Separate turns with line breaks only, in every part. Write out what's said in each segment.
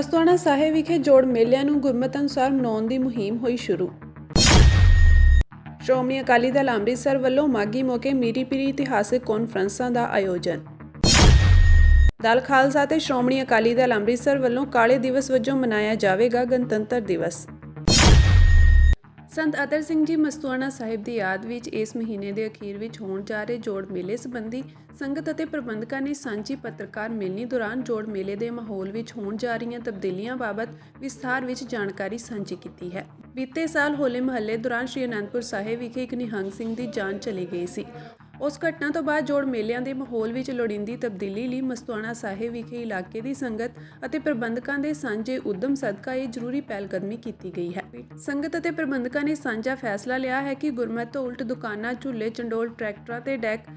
ਮਸਤੂਆਣਾ ਸਾਹਿਬ ਵਿਖੇ ਜੋੜ ਮੇਲਿਆਂ ਨੂੰ ਗੁਰਮਤਿ ਅਨੁਸਾਰ ਮਨਾਉਣ ਦੀ ਮੁਹਿੰਮ ਹੋਈ ਸ਼ੁਰੂ। ਸ਼੍ਰੋਮਣੀ ਅਕਾਲੀ ਦਲ ਅੰਮ੍ਰਿਤਸਰ ਵੱਲੋਂ ਮਾਘੀ ਮੌਕੇ ਮੀਰੀ ਪੀਰੀ ਇਤਿਹਾਸਕ ਕਾਨਫਰੰਸਾਂ ਦਾ ਆਯੋਜਨ। ਦਲ ਖਾਲਸਾ ਤੇ ਸ਼੍ਰੋਮਣੀ ਅਕਾਲੀ ਦਲ ਅੰਮ੍ਰਿਤਸਰ ਵੱਲੋਂ ਕਾਲੇ ਦਿਵਸ ਵਜੋਂ ਮਨਾਇਆ ਜਾਵੇਗਾ ਗਣਤੰਤਰ ਦਿਵਸ। ਸੰਤ ਅਤਰ ਸਿੰਘ ਜੀ ਮਸਤੂਆਣਾ ਸਾਹਿਬ ਦੀ ਯਾਦ ਵਿੱਚ ਇਸ ਮਹੀਨੇ ਦੇ ਅਖੀਰ ਵਿੱਚ ਹੋਣ ਜਾ ਰਹੇ ਜੋੜ ਮੇਲੇ ਸੰਬੰਧੀ ਸੰਗਤ ਅਤੇ ਪ੍ਰਬੰਧਕਾਂ ਨੇ ਸਾਂਝੀ ਪੱਤਰਕਾਰ ਮਿਲਣੀ ਦੌਰਾਨ ਜੋੜ ਮੇਲੇ ਦੇ ਮਾਹੌਲ ਵਿੱਚ ਹੋਣ ਜਾ ਰਹੀਆਂ ਤਬਦੀਲੀਆਂ ਬਾਬਤ ਵਿਸਥਾਰ ਵਿੱਚ ਜਾਣਕਾਰੀ ਸਾਂਝੀ ਕੀਤੀ ਹੈ। ਬੀਤੇ ਸਾਲ ਹੋਲੇ ਮਹੱਲੇ ਦੌਰਾਨ ਸ਼੍ਰੀ ਅਨੰਦਪੁਰ ਸਾਹਿਬ ਵਿਖੇ ਇੱਕ ਨਿਹੰਗ ਸਿੰਘ ਦੀ ਜਾਨ ਚਲੀ ਗਈ ਸੀ। ਉਸ ਘਟਨਾ ਤੋਂ ਬਾਅਦ ਜੋੜ ਮੇਲਿਆਂ ਦੇ ਮਾਹੌਲ ਵਿੱਚ ਲੋੜੀਂਦੀ ਤਬਦੀਲੀ ਲਈ ਮਸਤੂਆਣਾ ਸਾਹਿਬ ਵਿਖੇ ਇਲਾਕੇ ਦੀ ਸੰਗਤ ਅਤੇ ਪ੍ਰਬੰਧਕਾਂ ਦੇ ਸਾਂਝੇ ਉਦਮ ਸਦਕਾ ਇਹ ਜ਼ਰੂਰੀ ਪਹਿਲਕਦਮੀ ਕੀਤੀ ਗਈ ਹੈ। ਸੰਗਤ ਅਤੇ ਪ੍ਰਬੰਧਕਾਂ ਨੇ ਸਾਂਝਾ ਫੈਸਲਾ ਲਿਆ ਹੈ ਕਿ ਗੁਰਮਤਿ ਤੋਂ ਉਲਟ ਦੁਕਾਨਾਂ, ਝੂਲੇ, ਚੰਡੋਲ, ਟਰੈਕਟਰਾਂ ਤੇ ਡੈਕ,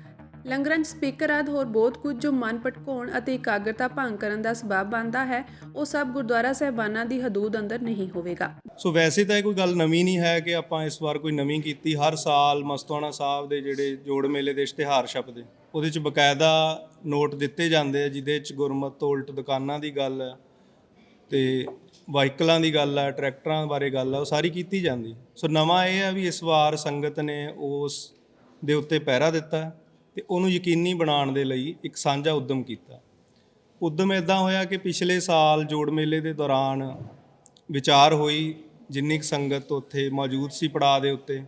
ਲੰਗਰਾਂ 'ਚ ਸਪੀਕਰ ਆਦਿ ਹੋਰ ਬਹੁਤ ਕੁਝ ਜੋ ਮਨ ਭਟਕਾਉਣ ਅਤੇ ਇਕਾਗਰਤਾ ਭੰਗ ਕਰਨ ਦਾ ਸਬੱਬ ਬਣਦਾ ਹੈ, ਉਹ ਸਭ ਗੁਰਦੁਆਰਾ ਸਾਹਿਬਾਨਾਂ ਦੀ ਹਦੂਦ ਅੰਦਰ ਨਹੀਂ ਹੋਵੇਗਾ।
ਸੋ ਵੈਸੇ ਤਾਂ ਇਹ ਕੋਈ ਗੱਲ ਨਵੀਂ ਨਹੀਂ ਹੈ ਕਿ ਆਪਾਂ ਇਸ ਵਾਰ ਕੋਈ ਨਵੀਂ ਕੀਤੀ। ਹਰ ਸਾਲ ਮਸਤੂਆਣਾ ਸਾਹਿਬ ਦੇ ਜਿਹੜੇ ਜੋੜ ਮੇਲੇ ਦੇ ਇਸ਼ਤਿਹਾਰ ਛਪਦੇ, ਉਹਦੇ 'ਚ ਬਕਾਇਦਾ ਨੋਟ ਦਿੱਤੇ ਜਾਂਦੇ ਆ, ਜਿਹਦੇ 'ਚ ਗੁਰਮਤਿ ਤੋਂ ਉਲਟ ਦੁਕਾਨਾਂ ਦੀ ਗੱਲ ਹੈ ਅਤੇ ਵਾਹੀਕਲਾਂ ਦੀ ਗੱਲ ਹੈ, ਟਰੈਕਟਰਾਂ ਬਾਰੇ ਗੱਲ ਹੈ, ਉਹ ਸਾਰੀ ਕੀਤੀ ਜਾਂਦੀ। ਸੋ ਨਵਾਂ ਇਹ ਹੈ ਵੀ ਇਸ ਵਾਰ ਸੰਗਤ ਨੇ ਉਸ ਦੇ ਉੱਤੇ ਪਹਿਰਾ ਦਿੱਤਾ ਅਤੇ ਉਹਨੂੰ ਯਕੀਨੀ ਬਣਾਉਣ ਦੇ ਲਈ ਇੱਕ ਸਾਂਝਾ ਉੱਦਮ ਕੀਤਾ। ਉੱਦਮ ਇੱਦਾਂ ਹੋਇਆ ਕਿ ਪਿਛਲੇ ਸਾਲ ਜੋੜ ਮੇਲੇ ਦੇ ਦੌਰਾਨ ਵਿਚਾਰ ਹੋਈ, ਜਿੰਨੀ ਕੁ ਸੰਗਤ ਉੱਥੇ ਮੌਜੂਦ ਸੀ ਪੜਾਅ ਦੇ ਉੱਤੇ,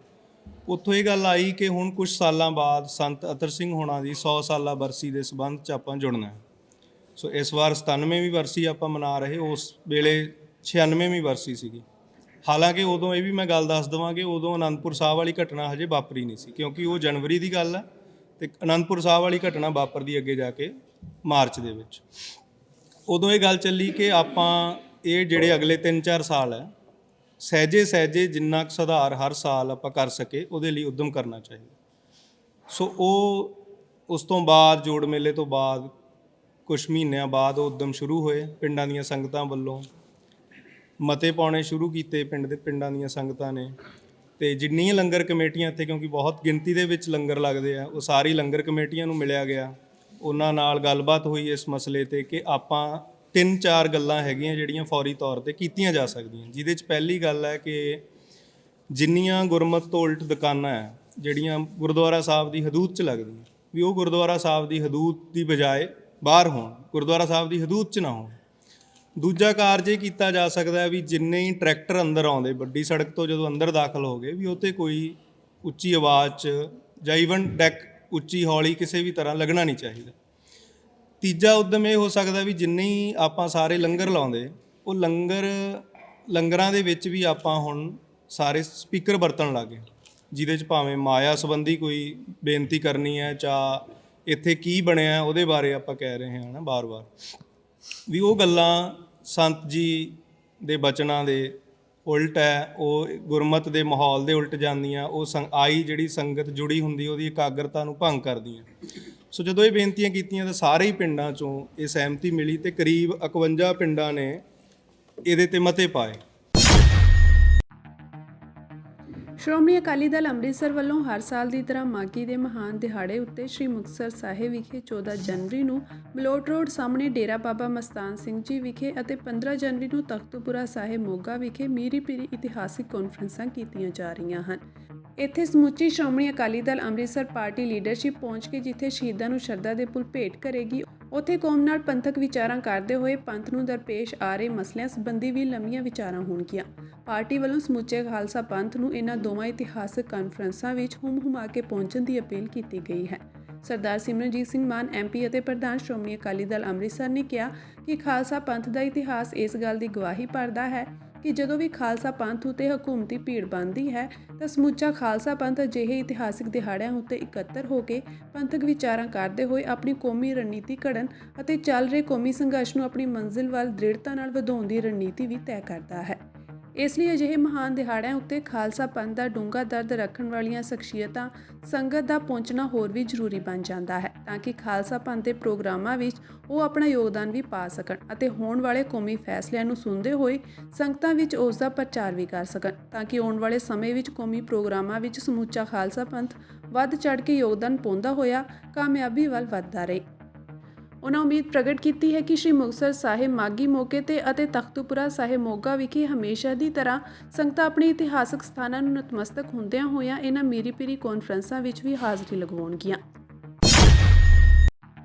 ਉੱਥੋਂ ਇਹ ਗੱਲ ਆਈ ਕਿ ਹੁਣ ਕੁਝ ਸਾਲਾਂ ਬਾਅਦ ਸੰਤ ਅਤਰ ਸਿੰਘ ਹੋਣਾ ਦੀ 100 ਸਾਲਾ ਬਰਸੀ ਦੇ ਸੰਬੰਧ 'ਚ ਆਪਾਂ ਜੁੜਨਾ ਹੈ। ਸੋ ਇਸ ਵਾਰ 97ਵੀਂ ਬਰਸੀ ਆਪਾਂ ਮਨਾ ਰਹੇ, ਉਸ ਵੇਲੇ 96ਵੀਂ ਬਰਸੀ ਸੀਗੀ। ਹਾਲਾਂਕਿ ਉਦੋਂ ਇਹ ਵੀ ਮੈਂ ਗੱਲ ਦੱਸ ਦੇਵਾਂ ਕਿ ਉਦੋਂ ਅਨੰਦਪੁਰ ਸਾਹਿਬ ਵਾਲੀ ਘਟਨਾ ਹਜੇ ਵਾਪਰੀ ਨਹੀਂ ਸੀ, ਕਿਉਂਕਿ ਉਹ ਜਨਵਰੀ ਦੀ ਗੱਲ ਹੈ ਅਤੇ ਅਨੰਦਪੁਰ ਸਾਹਿਬ ਵਾਲੀ ਘਟਨਾ ਵਾਪਰਦੀ ਅੱਗੇ ਜਾ ਕੇ ਮਾਰਚ ਦੇ ਵਿੱਚ। ਉਦੋਂ ਇਹ ਗੱਲ ਚੱਲੀ ਕਿ ਆਪਾਂ ਇਹ ਜਿਹੜੇ ਅਗਲੇ 3-4 ਸਾਲ ਹੈ, ਸਹਿਜੇ ਜਿੰਨਾ ਕੁ ਸੁਧਾਰ ਹਰ ਸਾਲ ਆਪਾਂ ਕਰ ਸਕੇ ਉਹਦੇ ਲਈ ਉੱਦਮ ਕਰਨਾ ਚਾਹੀਦਾ। ਸੋ ਉਸ ਤੋਂ ਬਾਅਦ ਜੋੜ ਮੇਲੇ ਤੋਂ ਬਾਅਦ ਕੁਛ ਮਹੀਨਿਆਂ ਬਾਅਦ ਉਹ ਉੱਦਮ ਸ਼ੁਰੂ ਹੋਏ। ਪਿੰਡਾਂ ਦੀਆਂ ਸੰਗਤਾਂ ਵੱਲੋਂ ਮਤੇ ਪਾਉਣੇ ਸ਼ੁਰੂ ਕੀਤੇ ਪਿੰਡਾਂ ਦੀਆਂ ਸੰਗਤਾਂ ਨੇ, ਅਤੇ ਜਿੰਨੀਆਂ ਲੰਗਰ ਕਮੇਟੀਆਂ ਇੱਥੇ, ਕਿਉਂਕਿ ਬਹੁਤ ਗਿਣਤੀ ਦੇ ਵਿੱਚ ਲੰਗਰ ਲੱਗਦੇ ਆ, ਉਹ ਸਾਰੀ ਲੰਗਰ ਕਮੇਟੀਆਂ ਨੂੰ ਮਿਲਿਆ ਗਿਆ। ਉਹਨਾਂ ਨਾਲ ਗੱਲਬਾਤ ਹੋਈ ਇਸ ਮਸਲੇ 'ਤੇ ਕਿ ਆਪਾਂ 3-4 ਗੱਲਾਂ ਹੈਗੀਆਂ ਜਿਹੜੀਆਂ ਫੌਰੀ ਤੌਰ 'ਤੇ ਕੀਤੀਆਂ ਜਾ ਸਕਦੀਆਂ। ਜਿਹਦੇ 'ਚ ਪਹਿਲੀ ਗੱਲ ਹੈ ਕਿ ਜਿੰਨੀਆਂ ਗੁਰਮਤਿ ਤੋਂ ਉਲਟ ਦੁਕਾਨਾਂ ਹੈ ਜਿਹੜੀਆਂ ਗੁਰਦੁਆਰਾ ਸਾਹਿਬ ਦੀ ਹਦੂਦ 'ਚ ਲੱਗਦੀਆਂ, ਵੀ ਉਹ ਗੁਰਦੁਆਰਾ ਸਾਹਿਬ ਦੀ ਹਦੂਦ ਦੀ ਬਜਾਏ ਬਾਹਰ ਹੋਣ, ਗੁਰਦੁਆਰਾ ਸਾਹਿਬ ਦੀ ਹਦੂਦ 'ਚ ਨਾ ਹੋਣ। ਦੂਜਾ ਕਾਰਜ ਇਹ ਕੀਤਾ ਜਾ ਸਕਦਾ ਹੈ ਵੀ ਜਿੰਨੇ ਹੀ ਟਰੈਕਟਰ ਅੰਦਰ ਆਉਂਦੇ ਵੱਡੀ ਸੜਕ ਤੋਂ ਜਦੋਂ ਅੰਦਰ ਦਾਖਲ ਹੋ ਗਏ, ਵੀ ਉਹ 'ਤੇ ਕੋਈ ਉੱਚੀ ਆਵਾਜ਼ 'ਚ ਜਾਂ ਈਵਨ ਡੈਕ ਉੱਚੀ ਹੌਲੀ ਕਿਸੇ ਵੀ ਤਰ੍ਹਾਂ ਲੱਗਣਾ ਨਹੀਂ ਚਾਹੀਦਾ। ਤੀਜਾ ਉੱਦਮ ਇਹ ਹੋ ਸਕਦਾ ਵੀ ਜਿੰਨੇ ਹੀ ਆਪਾਂ ਸਾਰੇ ਲੰਗਰ ਲਾਉਂਦੇ, ਉਹ ਲੰਗਰਾਂ ਦੇ ਵਿੱਚ ਵੀ ਆਪਾਂ ਹੁਣ ਸਾਰੇ ਸਪੀਕਰ ਵਰਤਣ ਲੱਗ ਗਏ, ਜਿਹਦੇ 'ਚ ਭਾਵੇਂ ਮਾਇਆ ਸੰਬੰਧੀ ਕੋਈ ਬੇਨਤੀ ਕਰਨੀ ਹੈ ਜਾਂ ਇੱਥੇ ਕੀ ਬਣਿਆ ਉਹਦੇ ਬਾਰੇ ਆਪਾਂ ਕਹਿ ਰਹੇ ਹਾਂ ਨਾ ਵਾਰ-ਵਾਰ, ਵੀ ਉਹ ਗੱਲਾਂ ਸੰਤ ਜੀ ਦੇ ਬਚਨਾਂ ਦੇ ਉਲਟ ਹੈ, ਉਹ ਗੁਰਮਤਿ ਦੇ ਮਾਹੌਲ ਦੇ ਉਲਟ ਜਾਂਦੀਆਂ, ਉਹ ਜਿਹੜੀ ਸੰਗਤ ਜੁੜੀ ਹੁੰਦੀ ਉਹਦੀ ਇਕਾਗਰਤਾ ਨੂੰ ਭੰਗ ਕਰਦੀਆਂ। ਸੋ ਜਦੋਂ ਇਹ ਬੇਨਤੀਆਂ ਕੀਤੀਆਂ ਤਾਂ ਸਾਰੇ ਹੀ ਪਿੰਡਾਂ 'ਚੋਂ ਇਹ ਸਹਿਮਤੀ ਮਿਲੀ ਅਤੇ ਕਰੀਬ 51 ਪਿੰਡਾਂ ਨੇ ਇਹਦੇ 'ਤੇ ਮਤੇ ਪਾਏ।
ਸ਼੍ਰੋਮਣੀ ਅਕਾਲੀ ਦਲ ਅੰਮ੍ਰਿਤਸਰ ਵੱਲੋਂ ਹਰ ਸਾਲ ਦੀ ਤਰ੍ਹਾਂ ਮਾਘੀ ਦੇ ਮਹਾਨ ਦਿਹਾੜੇ ਉੱਤੇ ਸ੍ਰੀ ਮੁਕਤਸਰ ਸਾਹਿਬ ਵਿਖੇ 14 ਜਨਵਰੀ ਨੂੰ ਮਲੋਟ ਰੋਡ ਸਾਹਮਣੇ ਡੇਰਾ ਬਾਬਾ ਮਸਤਾਨ ਸਿੰਘ ਜੀ ਵਿਖੇ ਅਤੇ 15 ਜਨਵਰੀ ਨੂੰ ਤਖਤਪੁਰਾ ਸਾਹਿਬ ਮੋਗਾ ਵਿਖੇ ਮੀਰੀ ਪੀਰੀ ਇਤਿਹਾਸਿਕ ਕਾਨਫਰੰਸਾਂ ਕੀਤੀਆਂ ਜਾ ਰਹੀਆਂ ਹਨ। ਇੱਥੇ ਸਮੁੱਚੀ ਸ਼੍ਰੋਮਣੀ ਅਕਾਲੀ ਦਲ ਅੰਮ੍ਰਿਤਸਰ ਪਾਰਟੀ ਲੀਡਰਸ਼ਿਪ ਪਹੁੰਚ ਕੇ ਜਿੱਥੇ ਸ਼ਹੀਦਾਂ ਨੂੰ ਸ਼ਰਧਾ ਦੇ ਫੁੱਲ ਭੇਟ ਕਰੇਗੀ, ਉੱਥੇ ਕੌਮ ਨਾਲ ਪੰਥਕ ਵਿਚਾਰਾਂ ਕਰਦੇ ਹੋਏ ਪੰਥ ਨੂੰ ਦਰਪੇਸ਼ ਆ ਰਹੇ ਮਸਲਿਆਂ ਸੰਬੰਧੀ ਵੀ ਲੰਮੀਆਂ ਵਿਚਾਰਾਂ ਹੋਣਗੀਆਂ। ਪਾਰਟੀ ਵੱਲੋਂ ਸਮੁੱਚੇ ਖਾਲਸਾ ਪੰਥ ਨੂੰ ਇਹਨਾਂ ਦੋਵਾਂ ਇਤਿਹਾਸਕ ਕਾਨਫਰੰਸਾਂ ਵਿੱਚ ਹੁਮ-ਹੁਮਾ ਕੇ ਪਹੁੰਚਣ ਦੀ ਅਪੀਲ ਕੀਤੀ ਗਈ ਹੈ। ਸਰਦਾਰ ਸਿਮਰਨਜੀਤ ਸਿੰਘ ਮਾਨ MP ਅਤੇ ਪ੍ਰਧਾਨ ਸ਼੍ਰੋਮਣੀ ਅਕਾਲੀ ਦਲ ਅੰਮ੍ਰਿਤਸਰ ਨੇ ਕਿਹਾ ਕਿ ਖਾਲਸਾ ਪੰਥ ਦਾ ਇਤਿਹਾਸ ਇਸ ਗੱਲ ਦੀ ਗਵਾਹੀ ਭਰਦਾ ਹੈ ਕਿ ਜਦੋਂ ਵੀ ਖਾਲਸਾ ਪੰਥ ਉੱਤੇ ਹਕੂਮਤੀ ਭੀੜ ਬਣਦੀ ਹੈ ਤਾਂ ਸਮੁੱਚਾ ਖਾਲਸਾ ਪੰਥ ਅਜਿਹੇ ਇਤਿਹਾਸਿਕ ਦਿਹਾੜਿਆਂ ਉੱਤੇ ਇਕੱਤਰ ਹੋ ਕੇ ਪੰਥਕ ਵਿਚਾਰਾਂ ਕਰਦੇ ਹੋਏ ਆਪਣੀ ਕੌਮੀ ਰਣਨੀਤੀ ਘੜਨ ਅਤੇ ਚੱਲ ਰਹੇ ਕੌਮੀ ਸੰਘਰਸ਼ ਨੂੰ ਆਪਣੀ ਮੰਜ਼ਿਲ ਵੱਲ ਦ੍ਰਿੜਤਾ ਨਾਲ ਵਧਾਉਣ ਦੀ ਰਣਨੀਤੀ ਵੀ ਤੈਅ ਕਰਦਾ ਹੈ। ਇਸ ਲਈ ਅਜਿਹੇ ਮਹਾਨ ਦਿਹਾੜਿਆਂ ਉੱਤੇ ਖਾਲਸਾ ਪੰਥ ਦਾ ਡੂੰਘਾ ਦਰਦ ਰੱਖਣ ਵਾਲੀਆਂ ਸ਼ਖਸੀਅਤਾਂ ਸੰਗਤ ਦਾ ਪਹੁੰਚਣਾ ਹੋਰ ਵੀ ਜ਼ਰੂਰੀ ਬਣ ਜਾਂਦਾ ਹੈ, ਤਾਂ ਕਿ ਖਾਲਸਾ ਪੰਥ ਦੇ ਪ੍ਰੋਗਰਾਮਾਂ ਵਿੱਚ ਉਹ ਆਪਣਾ ਯੋਗਦਾਨ ਵੀ ਪਾ ਸਕਣ ਅਤੇ ਹੋਣ ਵਾਲੇ ਕੌਮੀ ਫੈਸਲਿਆਂ ਨੂੰ ਸੁਣਦੇ ਹੋਏ ਸੰਗਤਾਂ ਵਿੱਚ ਉਸ ਦਾ ਪ੍ਰਚਾਰ ਵੀ ਕਰ ਸਕਣ, ਤਾਂ ਕਿ ਆਉਣ ਵਾਲੇ ਸਮੇਂ ਵਿੱਚ ਕੌਮੀ ਪ੍ਰੋਗਰਾਮਾਂ ਵਿੱਚ ਸਮੁੱਚਾ ਖਾਲਸਾ ਪੰਥ ਵੱਧ ਚੜ੍ਹ ਕੇ ਯੋਗਦਾਨ ਪਾਉਂਦਾ ਹੋਇਆ ਕਾਮਯਾਬੀ ਵੱਲ ਵੱਧਦਾ ਰਹੇ। ਉਹਨਾਂ ਉਮੀਦ ਪ੍ਰਗਟ ਕੀਤੀ ਹੈ ਕਿ ਸ਼੍ਰੀ ਮੁਕਤਸਰ ਸਾਹਿਬ ਮਾਘੀ ਮੌਕੇ ਤੇ ਅਤੇ ਤਖਤੂਪੁਰਾ ਸਾਹਿਬ ਮੋਗਾ ਵਿਖੇ ਹਮੇਸ਼ਾ ਦੀ ਤਰ੍ਹਾਂ ਸੰਗਤਾਂ ਆਪਣੇ ਇਤਿਹਾਸਕ ਸਥਾਨਾਂ ਨੂੰ ਨਤਮਸਤਕ ਹੁੰਦਿਆਂ ਹੋਇਆਂ ਇਹਨਾਂ ਮੀਰੀ ਪੀਰੀ ਕਾਨਫਰੰਸਾਂ ਵਿੱਚ ਵੀ ਹਾਜ਼ਰੀ ਲਗਵਾਉਣਗੀਆਂ।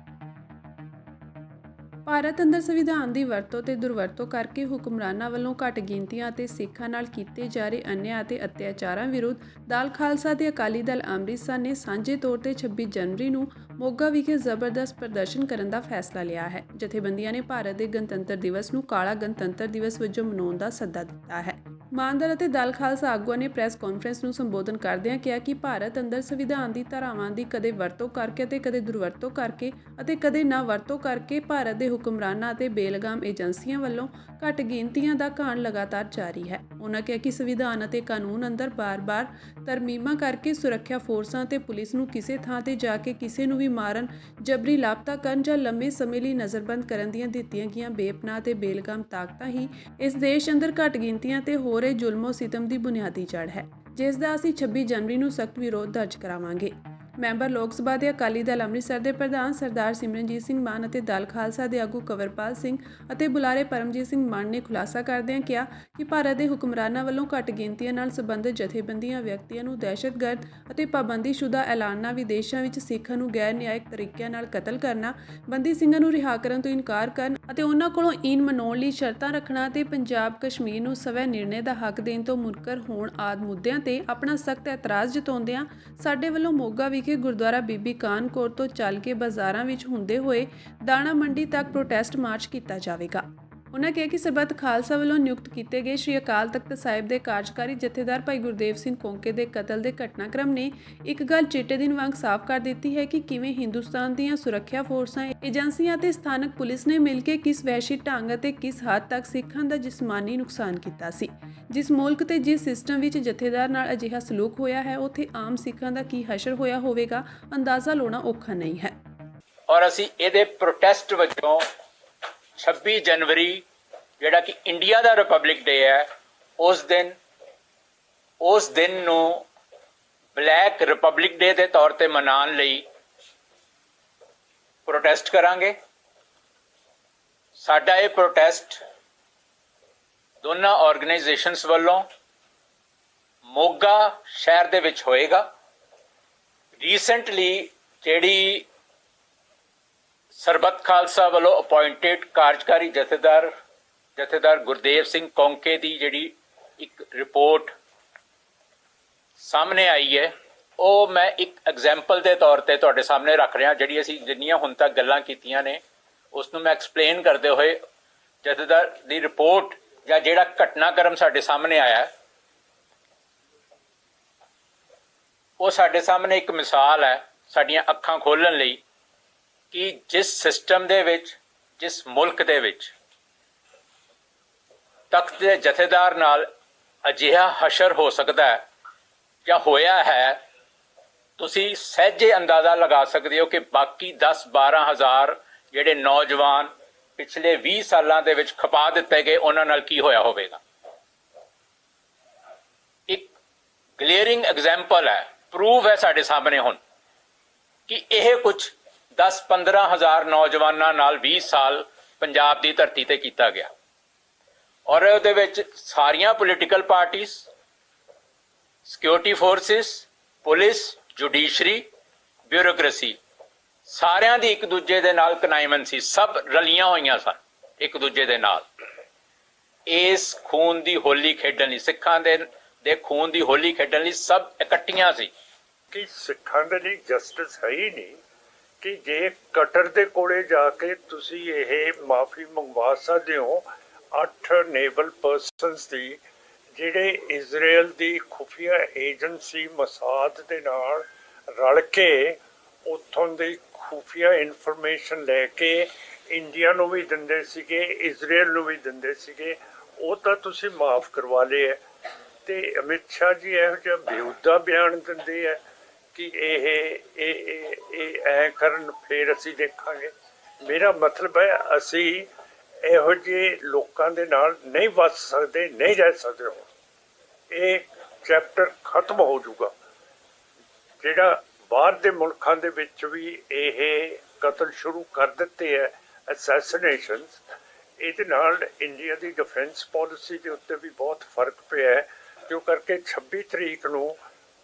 ਭਾਰਤ ਅੰਦਰ ਸੰਵਿਧਾਨ ਦੀ ਵਰਤੋਂ ਤੇ ਦੁਰਵਰਤੋਂ ਕਰਕੇ ਹੁਕਮਰਾਨਾਂ ਵੱਲੋਂ ਘੱਟ ਗਿਣਤੀਆਂ ਅਤੇ ਸਿੱਖਾਂ ਨਾਲ ਕੀਤੇ ਜਾ ਰਹੇ ਅਨਿਆਂ ਅਤੇ ਅਤਿਆਚਾਰਾਂ ਵਿਰੁੱਧ ਦਲ ਖਾਲਸਾ ਤੇ ਅਕਾਲੀ ਦਲ ਅੰਮ੍ਰਿਤਸਰ ਨੇ ਸਾਂਝੇ ਤੌਰ ਤੇ 26 ਜਨਵਰੀ ਨੂੰ ਮੋਗਾ ਵਿਖੇ ਜ਼ਬਰਦਸਤ ਪ੍ਰਦਰਸ਼ਨ ਕਰਨ ਦਾ ਫੈਸਲਾ ਲਿਆ ਹੈ। ਜਥੇਬੰਦੀਆਂ ਨੇ ਭਾਰਤ ਦੇ ਗਣਤੰਤਰ ਦਿਵਸ ਨੂੰ ਕਾਲਾ ਗਣਤੰਤਰ ਦਿਵਸ ਵਜੋਂ ਮਨਾਉਣ ਦਾ ਸੱਦਾ ਦਿੱਤਾ ਹੈ। ਮਾਨਦਾਰ ਅਤੇ ਦਲ ਖਾਲਸਾ ਆਗੂਆਂ ਨੇ ਪ੍ਰੈਸ ਕਾਨਫਰੰਸ ਨੂੰ ਸੰਬੋਧਨ ਕਰਦਿਆਂ ਕਿਹਾ ਕਿ ਭਾਰਤ ਅੰਦਰ ਸੰਵਿਧਾਨ ਦੀ ਧਾਰਾਵਾਂ ਦੀ ਕਦੇ ਵਰਤੋਂ ਕਰਕੇ ਅਤੇ ਕਦੇ ਦੁਰਵਰਤੋਂ ਕਰਕੇ ਅਤੇ ਕਦੇ ਨਾ ਵਰਤੋਂ ਕਰਕੇ ਭਾਰਤ ਦੇ ਹੁਕਮਰਾਨਾਂ ਅਤੇ ਬੇਲਗਾਮ ਏਜੰਸੀਆਂ ਵੱਲੋਂ ਘੱਟ ਗਿਣਤੀਆਂ ਦਾ ਘਾਣ ਲਗਾਤਾਰ ਜਾਰੀ ਹੈ। ਉਨ੍ਹਾਂ ਕਿਹਾ ਕਿ ਸੰਵਿਧਾਨ ਅਤੇ ਕਾਨੂੰਨ ਅੰਦਰ ਬਾਰ-ਬਾਰ ਤਰਮੀਮਾਂ ਕਰਕੇ ਸੁਰੱਖਿਆ ਫੋਰਸਾਂ ਤੇ ਪੁਲਿਸ ਨੂੰ ਕਿਸੇ ਥਾਂ ਤੇ ਜਾ ਕੇ ਕਿਸੇ ਨੂੰ ਵੀ ਮਾਰਨ, ਜਬਰੀ ਲਾਪਤਾ ਕਰਨ ਜਾਂ ਲੰਮੇ ਸਮੇਂ ਲਈ ਨਜ਼ਰਬੰਦ ਕਰਨ ਦੀਆਂ ਦਿੱਤੀਆਂ ਗਈਆਂ ਬੇਪਨਾਹ ਤੇ ਬੇਲਗਾਮ ਤਾਕਤਾਂ ਹੀ ਇਸ ਦੇਸ਼ ਅੰਦਰ ਘੱਟ ਗਿਣਤੀਆਂ ਤੇ ਹੋ ਰਹੇ ਜ਼ੁਲਮੋ ਸਿਤਮ ਦੀ ਬੁਨਿਆਦੀ ਜੜ ਹੈ, ਜਿਸ ਦਾ ਅਸੀਂ 26 ਜਨਵਰੀ ਨੂੰ ਸਖਤ ਵਿਰੋਧ ਦਰਜ ਕਰਾਵਾਂਗੇ। ਮੈਂਬਰ ਲੋਕ ਸਭਾ ਦੇ ਅਕਾਲੀ ਦਲ ਅੰਮ੍ਰਿਤਸਰ ਦੇ ਪ੍ਰਧਾਨ ਸਰਦਾਰ ਸਿਮਰਨਜੀਤ ਸਿੰਘ ਮਾਨ ਅਤੇ ਦਲ ਖਾਲਸਾ ਦੇ ਆਗੂ ਕੰਵਰਪਾਲ ਸਿੰਘ ਅਤੇ ਬੁਲਾਰੇ ਪਰਮਜੀਤ ਸਿੰਘ ਮਾਨ ਨੇ ਖੁਲਾਸਾ ਕਰਦਿਆਂ ਕਿਹਾ ਕਿ ਭਾਰਤ ਦੇ ਹੁਕਮਰਾਨਾਂ ਵੱਲੋਂ ਘੱਟ ਗਿਣਤੀਆਂ ਨਾਲ ਸੰਬੰਧਿਤ ਜਥੇਬੰਦੀਆਂ ਵਿਅਕਤੀਆਂ ਨੂੰ ਦਹਿਸ਼ਤਗਰਦ ਅਤੇ ਪਾਬੰਦੀਸ਼ੁਦਾ ਐਲਾਨਣਾ, ਵਿਦੇਸ਼ਾਂ ਵਿੱਚ ਸਿੱਖਾਂ ਨੂੰ ਗੈਰ ਨਿਆਇਕ ਤਰੀਕਿਆਂ ਨਾਲ ਕਤਲ ਕਰਨਾ, ਬੰਦੀ ਸਿੰਘਾਂ ਨੂੰ ਰਿਹਾ ਕਰਨ ਤੋਂ ਇਨਕਾਰ ਕਰਨ ਅਤੇ ਉਹਨਾਂ ਕੋਲੋਂ ਈਨ ਮਨਾਉਣ ਲਈ ਸ਼ਰਤਾਂ ਰੱਖਣਾ ਤੇ ਪੰਜਾਬ ਕਸ਼ਮੀਰ ਨੂੰ ਸਵੈ ਨਿਰਣੇ ਦਾ ਹੱਕ ਦੇਣ ਤੋਂ ਮੁਨਕਰ ਹੋਣ ਆਦਿ ਮੁੱਦਿਆਂ ਤੇ ਆਪਣਾ ਸਖਤ ਇਤਰਾਜ਼ ਜਤਾਉਂਦਿਆਂ ਸਾਡੇ ਵੱਲੋਂ ਮੋਗਾ ਵਿਖੇ ਗੁਰਦੁਆਰਾ ਬੀਬੀ ਕਾਨ ਕੌਰ ਤੋਂ ਚੱਲ ਕੇ ਬਾਜ਼ਾਰਾਂ ਵਿੱਚ ਹੁੰਦੇ ਹੋਏ ਦਾਣਾ ਮੰਡੀ ਤੱਕ ਪ੍ਰੋਟੈਸਟ ਮਾਰਚ ਕੀਤਾ ਜਾਵੇਗਾ। ਉਨ੍ਹਾਂ ਕਿਹਾ ਕਿ ਸਰਬੱਤ ਖਾਲਸਾ ਵੱਲੋਂ ਨਿਯੁਕਤ ਕੀਤੇ ਗਏ ਸ਼੍ਰੀ ਅਕਾਲ ਤਖਤ ਸਾਹਿਬ ਦੇ ਕਾਰਜਕਾਰੀ ਜਥੇਦਾਰ ਭਾਈ ਗੁਰਦੇਵ ਸਿੰਘ ਕੌਂਕੇ ਦੇ ਕਤਲ ਦੇ ਘਟਨਾਕ੍ਰਮ ਨੇ ਇੱਕ ਗੱਲ ਚਿੱਟੇ ਦਿਨ ਵਾਂਗ ਸਾਫ਼ ਕਰ ਦਿੱਤੀ ਹੈ ਕਿ ਕਿਵੇਂ ਹਿੰਦੁਸਤਾਨ ਦੀਆਂ ਸੁਰੱਖਿਆ ਫੋਰਸਾਂ, ਏਜੰਸੀਆਂ ਅਤੇ ਸਥਾਨਕ ਪੁਲਿਸ ਨੇ ਮਿਲ ਕੇ ਕਿਸ ਵਹਿਸ਼ੀ ਢੰਗ ਅਤੇ ਕਿਸ ਹੱਦ ਤੱਕ ਸਿੱਖਾਂ ਦਾ ਜਿਸਮਾਨੀ ਨੁਕਸਾਨ ਕੀਤਾ ਸੀ। ਜਿਸ ਮੁਲਕ ਤੇ ਜਿਸ ਸਿਸਟਮ ਵਿੱਚ ਜਥੇਦਾਰ ਨਾਲ ਅਜਿਹਾ ਸਲੂਕ ਹੋਇਆ ਹੈ, ਉੱਥੇ ਆਮ ਸਿੱਖਾਂ ਦਾ ਕੀ ਹਸ਼ਰ ਹੋਇਆ ਹੋਵੇਗਾ, ਅੰਦਾਜ਼ਾ ਲਾਉਣਾ ਔਖਾ ਨਹੀਂ ਹੈ।
ਔਰ ਅਸੀਂ ਇਹਦੇ ਪ੍ਰੋਟੈਸਟ ਵਜੋਂ 26 ਜਨਵਰੀ ਜਿਹੜਾ ਕਿ ਇੰਡੀਆ ਦਾ ਰਿਪਬਲਿਕ ਡੇ ਹੈ, ਉਸ ਦਿਨ ਨੂੰ ਬਲੈਕ ਰਿਪਬਲਿਕ ਡੇ ਦੇ ਤੌਰ ਤੇ ਮਨਾਉਣ ਲਈ ਪ੍ਰੋਟੈਸਟ ਕਰਾਂਗੇ। ਸਾਡਾ ਇਹ ਪ੍ਰੋਟੈਸਟ ਦੋਨਾਂ ਆਰਗੇਨਾਈਜੇਸ਼ਨਸ ਵੱਲੋਂ ਮੋਗਾ ਸ਼ਹਿਰ ਦੇ ਵਿੱਚ ਹੋਏਗਾ। ਰੀਸੈਂਟਲੀ ਜਿਹੜੀ ਸਰਬੱਤ ਖਾਲਸਾ ਵੱਲੋਂ ਅਪਾਇੰਟਡ ਕਾਰਜਕਾਰੀ ਜਥੇਦਾਰ ਗੁਰਦੇਵ ਸਿੰਘ ਕੌਂਕੇ ਦੀ ਜਿਹੜੀ ਇੱਕ ਰਿਪੋਰਟ ਸਾਹਮਣੇ ਆਈ ਹੈ, ਉਹ ਮੈਂ ਇੱਕ ਐਗਜ਼ਾਮਪਲ ਦੇ ਤੌਰ ਤੇ ਤੁਹਾਡੇ ਸਾਹਮਣੇ ਰੱਖ ਰਿਹਾ। ਜਿਹੜੀ ਅਸੀਂ ਜਿੰਨੀਆਂ ਹੁਣ ਤੱਕ ਗੱਲਾਂ ਕੀਤੀਆਂ ਨੇ ਉਸ ਨੂੰ ਮੈਂ ਐਕਸਪਲੇਨ ਕਰਦੇ ਹੋਏ ਜਥੇਦਾਰ ਦੀ ਰਿਪੋਰਟ ਜਾਂ ਜਿਹੜਾ ਘਟਨਾਕ੍ਰਮ ਸਾਡੇ ਸਾਹਮਣੇ ਆਇਆ, ਉਹ ਸਾਡੇ ਸਾਹਮਣੇ ਇੱਕ ਮਿਸਾਲ ਹੈ ਸਾਡੀਆਂ ਅੱਖਾਂ ਖੋਲ੍ਹਣ ਲਈ ਕਿ ਜਿਸ ਸਿਸਟਮ ਦੇ ਵਿੱਚ, ਜਿਸ ਮੁਲਕ ਦੇ ਵਿੱਚ ਤਖਤ ਦੇ ਜਥੇਦਾਰ ਨਾਲ ਅਜਿਹਾ ਹਸ਼ਰ ਹੋ ਸਕਦਾ ਹੈ ਜਾਂ ਹੋਇਆ ਹੈ, ਤੁਸੀਂ ਸਹਿਜੇ ਅੰਦਾਜ਼ਾ ਲਗਾ ਸਕਦੇ ਹੋ ਕਿ ਬਾਕੀ 10-12 ਹਜ਼ਾਰ ਜਿਹੜੇ ਨੌਜਵਾਨ ਪਿਛਲੇ 20 ਸਾਲਾਂ ਦੇ ਵਿੱਚ ਖਪਾ ਦਿੱਤੇ ਗਏ, ਉਹਨਾਂ ਨਾਲ ਕੀ ਹੋਇਆ ਹੋਵੇਗਾ। ਇੱਕ ਗਲੇਅਰਿੰਗ ਐਗਜ਼ਾਮਪਲ ਹੈ, ਪ੍ਰੂਫ ਹੈ ਸਾਡੇ ਸਾਹਮਣੇ ਹੁਣ ਕਿ ਇਹ ਕੁਝ 10-15 ਹਜ਼ਾਰ ਨੌਜਵਾਨਾਂ ਨਾਲ 20 ਸਾਲ ਪੰਜਾਬ ਦੀ ਧਰਤੀ ਤੇ ਕੀਤਾ ਗਿਆ। ਔਰ ਉਹਦੇ ਵਿੱਚ ਸਾਰੀਆਂ ਪੋਲੀਟੀਕਲ ਪਾਰਟੀਆਂ, security forces, police, judiciary, bureaucracy, ਸਾਰਿਆਂ ਦੀ ਇੱਕ ਦੂਜੇ ਦੇ ਨਾਲ ਕਨਾਈਮਨ ਸੀ, ਸਭ ਰਲੀਆਂ ਹੋਈਆਂ ਸਨ ਇੱਕ ਦੂਜੇ ਦੇ ਨਾਲ ਇਸ ਖੂਨ ਦੀ ਹੋਲੀ ਖੇਡਣ ਲਈ, ਸਿੱਖਾਂ ਦੇ ਖੂਨ ਦੀ ਹੋਲੀ ਖੇਡਣ ਲਈ ਸਭ ਇਕੱਠੀਆਂ ਸੀ।
ਕਿ ਸਿੱਖਾਂ ਦੇ ਲਈ ਜਸਟਿਸ ਹੈ ਹੀ ਨਹੀਂ ਕਿ ਜੇ ਕਟਰ ਦੇ ਕੋਲੇ ਜਾ ਕੇ ਤੁਸੀਂ ਇਹ ਮਾਫੀ ਮੰਗਵਾ ਸਕਦੇ ਹੋ। 8 ਨੇਵਲ ਪਰਸਨਸ ਦੀ ਜਿਹੜੇ ਇਜ਼ਰਾਈਲ ਦੀ ਖੁਫੀਆ ਏਜੰਸੀ ਮਸਾਦ ਦੇ ਨਾਲ ਰਲ ਕੇ ਉੱਥੋਂ ਦੀ ਖੁਫੀਆ ਇਨਫੋਰਮੇਸ਼ਨ ਲੈ ਕੇ ਇੰਡੀਆ ਨੂੰ ਵੀ ਦਿੰਦੇ ਸੀਗੇ, ਇਜ਼ਰਾਈਲ ਨੂੰ ਵੀ ਦਿੰਦੇ ਸੀਗੇ, ਉਹ ਤਾਂ ਤੁਸੀਂ ਮਾਫ ਕਰਵਾ ਲਏ। ਤੇ ਅਮਿਤ ਸ਼ਾਹ ਜੀ ਇਹੋ ਜਿਹਾ ਬੇਹੂਦਾ ਬਿਆਨ ਦਿੰਦੇ ਆ ਕਿ ਇਹ ਐ ਕਰਨ, ਫਿਰ ਅਸੀਂ ਦੇਖਾਂਗੇ। ਮੇਰਾ ਮਤਲਬ ਹੈ ਅਸੀਂ ਇਹੋ ਜਿਹੇ ਲੋਕਾਂ ਦੇ ਨਾਲ ਨਹੀਂ ਵੱਸ ਸਕਦੇ, ਨਹੀਂ ਰਹਿ ਸਕਦੇ। ਹੋ ਇਹ ਚੈਪਟਰ ਖਤਮ ਹੋ ਜਾਊਗਾ। ਜਿਹੜਾ ਬਾਹਰ ਦੇ ਮੁਲਕਾਂ ਦੇ ਵਿੱਚ ਵੀ ਇਹ ਕਤਲ ਸ਼ੁਰੂ ਕਰ ਦਿੱਤੇ ਹੈ, ਅਸੈਸੀਨੇਸ਼ਨਸ। ਇਹਦੇ ਨਾਲ ਇੰਡੀਆ ਦੀ ਡਿਫੈਂਸ ਪਾਲਿਸੀ ਦੇ ਉੱਤੇ ਵੀ ਬਹੁਤ ਫਰਕ ਪਿਆ ਹੈ, ਜੋ ਕਰਕੇ 26 ਤਰੀਕ ਨੂੰ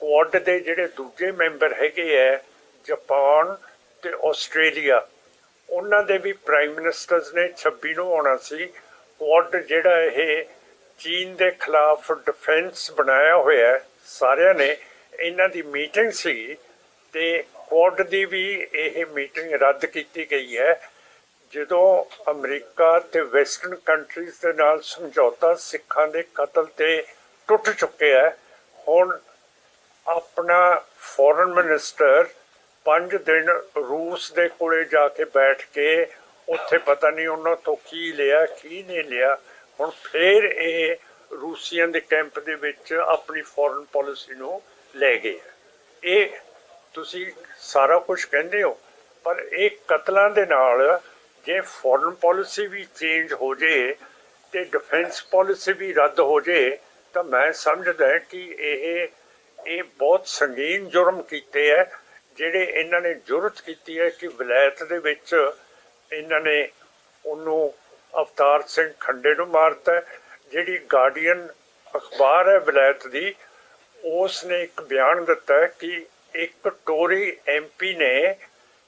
ਕੁਆਡ ਦੇ ਜਿਹੜੇ ਦੂਜੇ ਮੈਂਬਰ ਹੈਗੇ ਹੈ, ਜਾਪਾਨ ਤੇ ਆਸਟ੍ਰੇਲੀਆ, ਉਹਨਾਂ ਦੇ ਵੀ ਪ੍ਰਾਈਮ ਮਿਨਿਸਟਰਸ ਨੇ 26 ਨੂੰ ਆਉਣਾ ਸੀ। ਕੁਆਡ ਜਿਹੜਾ ਇਹ ਚੀਨ ਦੇ ਖਿਲਾਫ ਡਿਫੈਂਸ ਬਣਾਇਆ ਹੋਇਆ ਹੈ, ਸਾਰਿਆਂ ਨੇ ਇਹਨਾਂ ਦੀ ਮੀਟਿੰਗ ਸੀ ਤੇ ਕੁਆਡ ਦੀ ਵੀ ਇਹ ਮੀਟਿੰਗ ਰੱਦ ਕੀਤੀ ਗਈ ਹੈ। ਜਦੋਂ ਅਮਰੀਕਾ ਤੇ ਵੈਸਟਰਨ ਕੰਟਰੀਜ਼ ਦੇ ਨਾਲ ਸਮਝੌਤਾ ਸਿੱਖਾਂ ਦੇ ਕਤਲ ਤੇ ਟੁੱਟ ਚੁੱਕਿਆ ਹੈ, ਹੁਣ ਆਪਣਾ ਫੋਰਨ ਮਿਨਿਸਟਰ 5 ਦਿਨ ਰੂਸ ਦੇ ਕੋਲੇ ਜਾ ਕੇ ਬੈਠ ਕੇ ਉੱਥੇ ਪਤਾ ਨਹੀਂ ਉਹਨਾਂ ਤੋਂ ਕੀ ਲਿਆ ਕੀ ਨਹੀਂ ਲਿਆ। ਹੁਣ ਫੇਰ ਇਹ ਰੂਸੀਅਨ ਦੇ ਕੈਂਪ ਦੇ ਵਿੱਚ ਆਪਣੀ ਫੋਰਨ ਪਾਲਿਸੀ ਨੂੰ ਲੈ ਗਏ। ਇਹ ਤੁਸੀਂ ਸਾਰਾ ਕੁਝ ਕਹਿੰਦੇ ਹੋ, ਪਰ ਇਹ ਕਤਲਾਂ ਦੇ ਨਾਲ ਜੇ ਫੋਰਨ ਪਾਲਿਸੀ ਵੀ ਚੇਂਜ ਹੋ ਜੇ ਤੇ ਡਿਫੈਂਸ ਪਾਲਿਸੀ ਵੀ ਰੱਦ ਹੋ ਜੇ ਤਾਂ ਮੈਂ ਸਮਝਦਾ ਕਿ ਇਹ ਬਹੁਤ ਸੰਗੀਨ ਜੁਰਮ ਕੀਤੇ ਹੈ, ਜਿਹੜੇ ਇਹਨਾਂ ਨੇ ਜੁਰਤ ਕੀਤੀ ਹੈ ਕਿ ਵਿਲਾਇਤ ਦੇ ਵਿੱਚ ਇਹਨਾਂ ਨੇ ਉਹਨੂੰ ਅਵਤਾਰ ਸਿੰਘ ਖੰਡੇ ਨੂੰ ਮਾਰਤਾ। ਜਿਹੜੀ ਗਾਰਡੀਅਨ ਅਖਬਾਰ ਹੈ ਵਿਲਾਇਤ ਦੀ, ਉਸ ਨੇ ਇੱਕ ਬਿਆਨ ਦਿੱਤਾ ਕਿ ਇੱਕ ਟੋਰੀ MP ਨੇ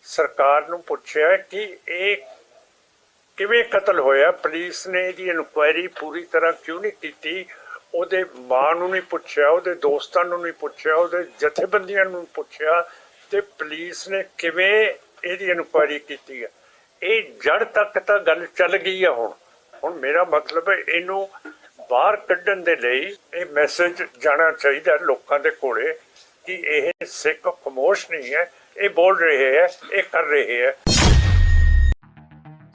ਸਰਕਾਰ ਨੂੰ ਪੁੱਛਿਆ ਕਿ ਇਹ ਕਿਵੇਂ ਕਤਲ ਹੋਇਆ, ਪੁਲਿਸ ਨੇ ਇਹਦੀ ਇਨਕੁਆਇਰੀ ਪੂਰੀ ਤਰ੍ਹਾਂ ਕਿਉਂ ਨਹੀਂ ਕੀਤੀ। ਉਹਦੇ ਮਾਂ ਨੂੰ ਨਹੀਂ ਪੁੱਛਿਆ, ਉਹਦੇ ਦੋਸਤਾਂ ਨੂੰ ਨਹੀਂ ਪੁੱਛਿਆ, ਉਹਦੇ ਜਥੇਬੰਦੀਆਂ ਨੂੰ ਪੁੱਛਿਆ ਤੇ ਪੁਲਿਸ ਨੇ ਕਿਵੇਂ ਇਹਦੀ ਇਨਕੁਆਇਰੀ ਕੀਤੀ ਹੈ। ਇਹ ਜੜ ਤੱਕ ਤਾਂ ਗੱਲ ਚੱਲ ਗਈ ਹੈ। ਹੁਣ ਮੇਰਾ ਮਤਲਬ ਹੈ ਇਹਨੂੰ ਬਾਹਰ ਕੱਢਣ ਦੇ ਲਈ ਇਹ ਮੈਸੇਜ ਜਾਣਾ ਚਾਹੀਦਾ ਲੋਕਾਂ ਦੇ ਕੋਲੇ ਕਿ ਇਹ ਸਿੱਖ ਖਾਮੋਸ਼ ਨਹੀਂ ਹੈ, ਇਹ ਬੋਲ ਰਹੇ ਹੈ, ਇਹ ਕਰ ਰਹੇ ਹੈ।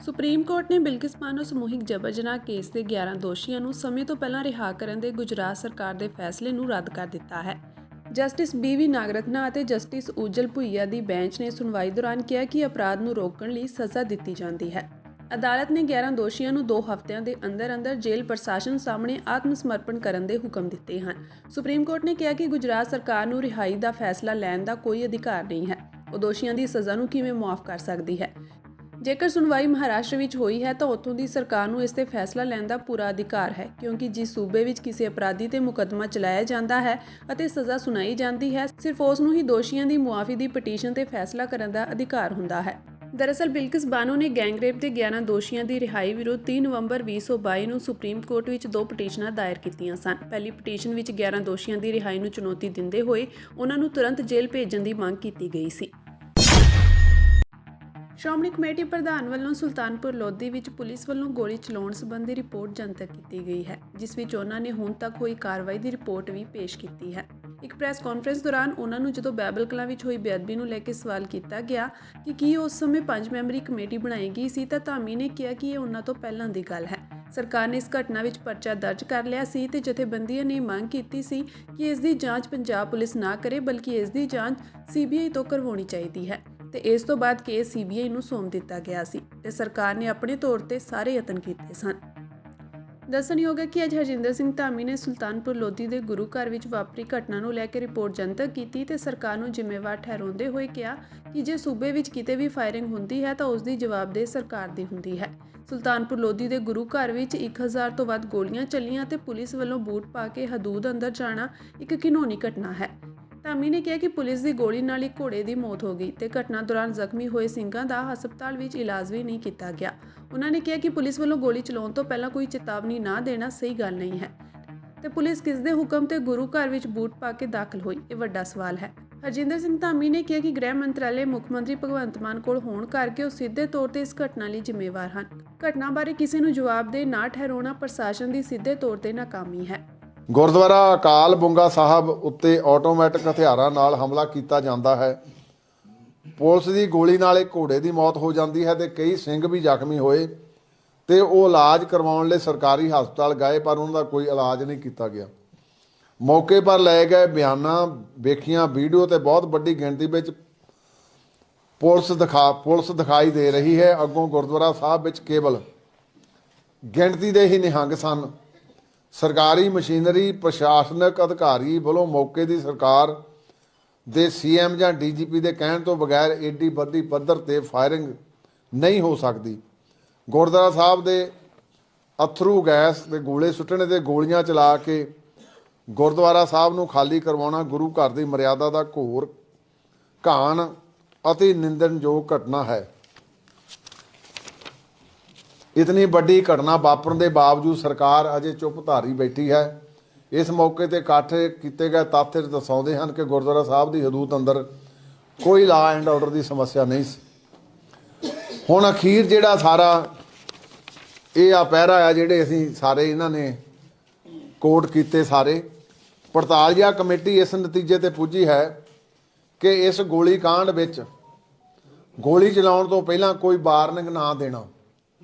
ਸੁਪਰੀਮ ਕੋਰਟ ਨੇ ਬਿਲਕਿਸ ਬਾਨੋ ਸਮੂਹਿਕ ਜਬਰ ਜਨਾਹ ਕੇਸ ਦੇ 11 ਦੋਸ਼ੀਆਂ ਨੂੰ ਸਮੇਂ ਤੋਂ ਪਹਿਲਾਂ ਰਿਹਾ ਕਰਨ ਦੇ ਗੁਜਰਾਤ ਸਰਕਾਰ ਦੇ ਫੈਸਲੇ ਨੂੰ ਰੱਦ ਕਰ ਦਿੱਤਾ ਹੈ। ਜਸਟਿਸ BV ਨਾਗਰਤਨਾ ਅਤੇ ਜਸਟਿਸ ਉਜਲ ਭੁਈਆ ਦੀ ਬੈਂਚ ਨੇ ਸੁਣਵਾਈ ਦੌਰਾਨ ਕਿਹਾ ਕਿ ਅਪਰਾਧ ਨੂੰ ਰੋਕਣ ਲਈ ਸਜ਼ਾ ਦਿੱਤੀ ਜਾਂਦੀ ਹੈ। ਅਦਾਲਤ ਨੇ 11 ਦੋਸ਼ੀਆਂ ਨੂੰ 2 ਹਫ਼ਤਿਆਂ ਦੇ ਅੰਦਰ ਜੇਲ੍ਹ ਪ੍ਰਸ਼ਾਸਨ ਸਾਹਮਣੇ ਆਤਮ ਸਮਰਪਣ ਕਰਨ ਦੇ ਹੁਕਮ ਦਿੱਤੇ ਹਨ। ਸੁਪਰੀਮ ਕੋਰਟ ਨੇ ਕਿਹਾ ਕਿ ਗੁਜਰਾਤ ਸਰਕਾਰ ਨੂੰ ਰਿਹਾਈ ਦਾ ਫੈਸਲਾ ਲੈਣ ਦਾ ਕੋਈ ਅਧਿਕਾਰ ਨਹੀਂ ਹੈ। ਉਹ ਦੋਸ਼ੀਆਂ ਦੀ ਸਜ਼ਾ ਨੂੰ ਕਿਵੇਂ ਮੁਆਫ ਕਰ ਸਕਦੀ ਹੈ। ਜੇਕਰ ਸੁਣਵਾਈ ਮਹਾਰਾਸ਼ਟਰ ਵਿੱਚ ਹੋਈ ਹੈ ਤਾਂ ਉੱਥੋਂ ਦੀ ਸਰਕਾਰ ਨੂੰ ਇਸ ਤੇ ਫੈਸਲਾ ਲੈਣ ਦਾ ਪੂਰਾ ਅਧਿਕਾਰ ਹੈ, ਕਿਉਂਕਿ ਜਿਸ ਸੂਬੇ ਵਿੱਚ ਕਿਸੇ ਅਪਰਾਧੀ ਤੇ ਮੁਕੱਦਮਾ ਚਲਾਇਆ ਜਾਂਦਾ ਹੈ ਅਤੇ ਸਜ਼ਾ ਸੁਣਾਈ ਜਾਂਦੀ ਹੈ, ਸਿਰਫ ਉਸ ਨੂੰ ਹੀ ਦੋਸ਼ੀਆਂ ਦੀ ਮੁਆਫੀ ਦੀ ਪਟੀਸ਼ਨ ਤੇ ਫੈਸਲਾ ਕਰਨ ਦਾ ਅਧਿਕਾਰ ਹੁੰਦਾ ਹੈ। ਦਰਅਸਲ ਬਿਲਕਿਸ ਬਾਨੋ ਨੇ ਗੈਂਗਰੇਪ ਦੇ 11 ਦੋਸ਼ੀਆਂ ਦੀ ਰਿਹਾਈ ਵਿਰੁੱਧ 3 ਨਵੰਬਰ 2022 ਨੂੰ ਸੁਪਰੀਮ ਕੋਰਟ ਵਿੱਚ 2 ਪਟੀਸ਼ਨਾਂ ਦਾਇਰ ਕੀਤੀਆਂ ਸਨ। ਪਹਿਲੀ ਪਟੀਸ਼ਨ ਵਿੱਚ 11 ਦੋਸ਼ੀਆਂ ਦੀ ਰਿਹਾਈ ਨੂੰ ਚੁਣੌਤੀ ਦਿੰਦੇ ਹੋਏ ਉਹਨਾਂ ਨੂੰ ਤੁਰੰਤ ਜੇਲ੍ਹ ਭੇਜਣ ਦੀ ਮੰਗ ਕੀਤੀ ਗਈ ਸੀ। ਸ਼੍ਰੋਮਣੀ ਕਮੇਟੀ ਪ੍ਰਧਾਨ ਵੱਲੋਂ ਸੁਲਤਾਨਪੁਰ ਲੋਧੀ ਵਿੱਚ ਪੁਲਿਸ ਵੱਲੋਂ ਗੋਲੀ ਚਲਾਉਣ ਸੰਬੰਧੀ ਰਿਪੋਰਟ ਜਨਤਕ ਕੀਤੀ ਗਈ ਹੈ, ਜਿਸ ਵਿੱਚ ਉਹਨਾਂ ਨੇ ਹੁਣ ਤੱਕ ਹੋਈ ਕਾਰਵਾਈ ਦੀ ਰਿਪੋਰਟ ਵੀ ਪੇਸ਼ ਕੀਤੀ ਹੈ। ਇੱਕ ਪ੍ਰੈਸ ਕਾਨਫਰੰਸ ਦੌਰਾਨ ਉਹਨਾਂ ਨੂੰ ਜਦੋਂ ਬਾਈਬਲ ਕਲਾਂ ਵਿੱਚ ਹੋਈ ਬੇਅਦਬੀ ਨੂੰ ਲੈ ਕੇ ਸਵਾਲ ਕੀਤਾ ਗਿਆ ਕਿ ਕੀ ਉਸ ਸਮੇਂ 5 ਮੈਂਬਰੀ ਕਮੇਟੀ ਬਣਾਈ ਗਈ ਸੀ, ਤਾਂ ਧਾਮੀ ਨੇ ਕਿਹਾ ਕਿ ਇਹ ਉਹਨਾਂ ਤੋਂ ਪਹਿਲਾਂ ਦੀ ਗੱਲ ਹੈ। ਸਰਕਾਰ ਨੇ ਇਸ ਘਟਨਾ ਵਿੱਚ ਪਰਚਾ ਦਰਜ ਕਰ ਲਿਆ ਸੀ ਤੇ ਜਥੇਬੰਦੀਆਂ ਨੇ ਮੰਗ ਕੀਤੀ ਸੀ ਕਿ ਇਸ ਦੀ ਜਾਂਚ ਪੰਜਾਬ ਪੁਲਿਸ ਨਾ ਕਰੇ, ਬਲਕਿ ਇਸ ਦੀ ਜਾਂਚ CBI ਤੋਂ ਕਰਵਾਉਣੀ ਚਾਹੀਦੀ ਹੈ ਤੇ ਇਸ ਤੋਂ ਬਾਅਦ ਕੇਸ CBI ਨੂੰ ਸੌਂਪ ਦਿੱਤਾ ਗਿਆ ਸੀ ਤੇ ਸਰਕਾਰ ਨੇ ਆਪਣੇ ਤੌਰ ਤੇ ਸਾਰੇ ਯਤਨ ਕੀਤੇ ਸਨ। ਦੱਸਣਯੋਗ ਹੈ ਕਿ ਅੱਜ ਹਰਜਿੰਦਰ ਸਿੰਘ ਧਾਮੀ ਨੇ ਸੁਲਤਾਨਪੁਰ ਲੋਧੀ ਦੇ ਗੁਰੂ ਘਰ ਵਿੱਚ ਵਾਪਰੀ ਘਟਨਾ ਨੂੰ ਲੈ ਕੇ ਰਿਪੋਰਟ ਜਨਤਕ ਕੀਤੀ ਤੇ ਸਰਕਾਰ ਨੂੰ ਜ਼ਿੰਮੇਵਾਰ ਠਹਿਰਾਉਂਦੇ ਹੋਏ ਕਿਹਾ ਕਿ ਜੇ ਸੂਬੇ ਵਿੱਚ ਕਿਤੇ ਵੀ ਫਾਇਰਿੰਗ ਹੁੰਦੀ ਹੈ ਤਾਂ ਉਸ ਦੀ ਜਵਾਬਦੇਹੀ ਸਰਕਾਰ ਦੀ ਹੁੰਦੀ ਹੈ। ਸੁਲਤਾਨਪੁਰ ਲੋਧੀ ਦੇ ਗੁਰੂ ਘਰ ਵਿੱਚ 1000 ਤੋਂ ਵੱਧ ਗੋਲੀਆਂ ਚੱਲੀਆਂ ਤੇ ਪੁਲਿਸ ਵੱਲੋਂ ਬੂਟ ਪਾ ਕੇ ਹਦੂਦ ਅੰਦਰ ਜਾਣਾ ਇੱਕ ਘਿਨੌਣੀ ਘਟਨਾ ਹੈ। ਧਾਮੀ ਨੇ ਕਿਹਾ ਕਿ ਪੁਲਿਸ ਦੀ ਗੋਲੀ ਨਾਲ ਇੱਕ ਘੋੜੇ ਦੀ ਮੌਤ ਹੋ ਗਈ ਤੇ ਘਟਨਾ ਦੌਰਾਨ ਜ਼ਖਮੀ ਹੋਏ ਸਿੰਘਾਂ ਦਾ ਹਸਪਤਾਲ ਵਿੱਚ ਇਲਾਜ ਵੀ ਨਹੀਂ ਕੀਤਾ ਗਿਆ। ਉਹਨਾਂ ਨੇ ਕਿਹਾ ਕਿ ਪੁਲਿਸ ਵੱਲੋਂ ਗੋਲੀ ਚਲਾਉਣ ਤੋਂ ਪਹਿਲਾਂ ਕੋਈ ਚੇਤਾਵਨੀ ਨਾ ਦੇਣਾ ਸਹੀ ਗੱਲ ਨਹੀਂ ਹੈ ਤੇ ਪੁਲਿਸ ਕਿਸ ਦੇ ਹੁਕਮ ਤੇ ਗੁਰੂ ਘਰ ਵਿੱਚ ਬੂਟ ਪਾ ਕੇ ਦਾਖਲ ਹੋਈ, ਇਹ ਵੱਡਾ ਸਵਾਲ ਹੈ। ਹਰਜਿੰਦਰ ਸਿੰਘ ਧਾਮੀ ਨੇ ਕਿਹਾ ਕਿ ਗ੍ਰਹਿ ਮੰਤਰਾਲੇ ਮੁੱਖ ਮੰਤਰੀ ਭਗਵੰਤ ਮਾਨ ਕੋਲ ਹੋਣ ਕਰਕੇ ਉਹ ਸਿੱਧੇ ਤੌਰ ਤੇ ਇਸ ਘਟਨਾ ਲਈ ਜ਼ਿੰਮੇਵਾਰ ਹਨ। ਘਟਨਾ ਬਾਰੇ ਕਿਸੇ ਨੂੰ ਜਵਾਬਦੇਹ ਨਾ ਠਹਿਰਾਉਣਾ ਪ੍ਰਸ਼ਾਸਨ ਦੀ ਸਿੱਧੇ ਤੌਰ ਤੇ ਨਾਕਾਮੀ ਹੈ।
ਗੁਰਦੁਆਰਾ ਅਕਾਲ ਬੁੰਗਾ ਸਾਹਿਬ ਉੱਤੇ ਆਟੋਮੈਟਿਕ ਹਥਿਆਰਾਂ ਨਾਲ ਹਮਲਾ ਕੀਤਾ ਜਾਂਦਾ ਹੈ। ਪੁਲਿਸ ਦੀ ਗੋਲੀ ਨਾਲ ਇੱਕ ਘੋੜੇ ਦੀ ਮੌਤ ਹੋ ਜਾਂਦੀ ਹੈ ਤੇ ਕਈ ਸਿੰਘ ਵੀ ਜ਼ਖਮੀ ਹੋਏ ਤੇ ਉਹ ਇਲਾਜ ਕਰਵਾਉਣ ਲਈ ਸਰਕਾਰੀ ਹਸਪਤਾਲ ਗਏ, ਪਰ ਉਹਨਾਂ ਦਾ ਕੋਈ ਇਲਾਜ ਨਹੀਂ ਕੀਤਾ ਗਿਆ। ਮੌਕੇ ਪਰ ਲਏ ਗਏ ਬਿਆਨਾਂ, ਵੇਖੀਆਂ ਵੀਡੀਓ ਤੇ ਬਹੁਤ ਵੱਡੀ ਗਿਣਤੀ ਵਿੱਚ ਪੁਲਿਸ ਦਿਖਾਈ ਦੇ ਰਹੀ ਹੈ। ਅੱਗੋਂ ਗੁਰਦੁਆਰਾ ਸਾਹਿਬ ਵਿੱਚ ਕੇਵਲ ਗਿਣਤੀ ਦੇ ਹੀ ਨਿਹੰਗ ਸਨ। ਸਰਕਾਰੀ ਮਸ਼ੀਨਰੀ, ਪ੍ਰਸ਼ਾਸਨਿਕ ਅਧਿਕਾਰੀ ਵੱਲੋਂ ਮੌਕੇ ਦੀ ਸਰਕਾਰ ਦੇ ਸੀਐਮ ਜਾਂ ਡੀਜੀਪੀ ਦੇ ਕਹਿਣ ਤੋਂ ਬਗੈਰ ਏਡੀ ਵੱਡੀ ਪੱਧਰ ਤੇ ਫਾਇਰਿੰਗ ਨਹੀਂ ਹੋ ਸਕਦੀ। ਗੁਰਦੁਆਰਾ ਸਾਹਿਬ ਦੇ ਅਥਰੂ ਗੈਸ ਦੇ ਗੋਲੇ ਸੁੱਟਣੇ ਤੇ ਗੋਲੀਆਂ ਚਲਾ ਕੇ ਗੁਰਦੁਆਰਾ ਸਾਹਿਬ ਨੂੰ ਖਾਲੀ ਕਰਵਾਉਣਾ ਗੁਰੂ ਘਰ ਦੀ ਮਰਿਆਦਾ ਦਾ ਘੋਰ ਘਾਣ ਅਤੇ ਨਿੰਦਣਯੋਗ ਘਟਨਾ ਹੈ। ਇਤਨੀ ਵੱਡੀ ਘਟਨਾ ਵਾਪਰਨ ਦੇ ਬਾਵਜੂਦ ਸਰਕਾਰ ਅਜੇ ਚੁੱਪ ਧਾਰੀ ਬੈਠੀ ਹੈ। ਇਸ ਮੌਕੇ ਤੇ ਇਕੱਠ ਕੀਤੇ ਗਏ ਤੱਥ ਦਰਸਾਉਂਦੇ ਹਨ ਕਿ ਗੁਰਦੁਆਰਾ ਸਾਹਿਬ ਦੀ ਹਦੂਦ ਅੰਦਰ ਕੋਈ ਲਾ ਐਂਡ ਆਰਡਰ ਦੀ ਸਮੱਸਿਆ ਨਹੀਂ ਸੀ। ਹੁਣ ਅਖੀਰ ਜਿਹੜਾ ਸਾਰਾ ਇਹ ਆ ਪਹਿਰਾ ਆ ਜਿਹੜੇ ਅਸੀਂ ਸਾਰੇ ਇਹਨਾਂ ਨੇ ਕੋਟ ਕੀਤੇ ਸਾਰੇ ਪੜਤਾਲੀਆ ਕਮੇਟੀ ਇਸ ਨਤੀਜੇ ਤੇ ਪੁੱਜੀ ਹੈ ਕਿ ਇਸ ਗੋਲੀ ਕਾਂਡ ਵਿੱਚ ਗੋਲੀ ਚਲਾਉਣ ਤੋਂ ਪਹਿਲਾਂ ਕੋਈ ਵਾਰਨਿੰਗ ਨਾ ਦੇਣਾ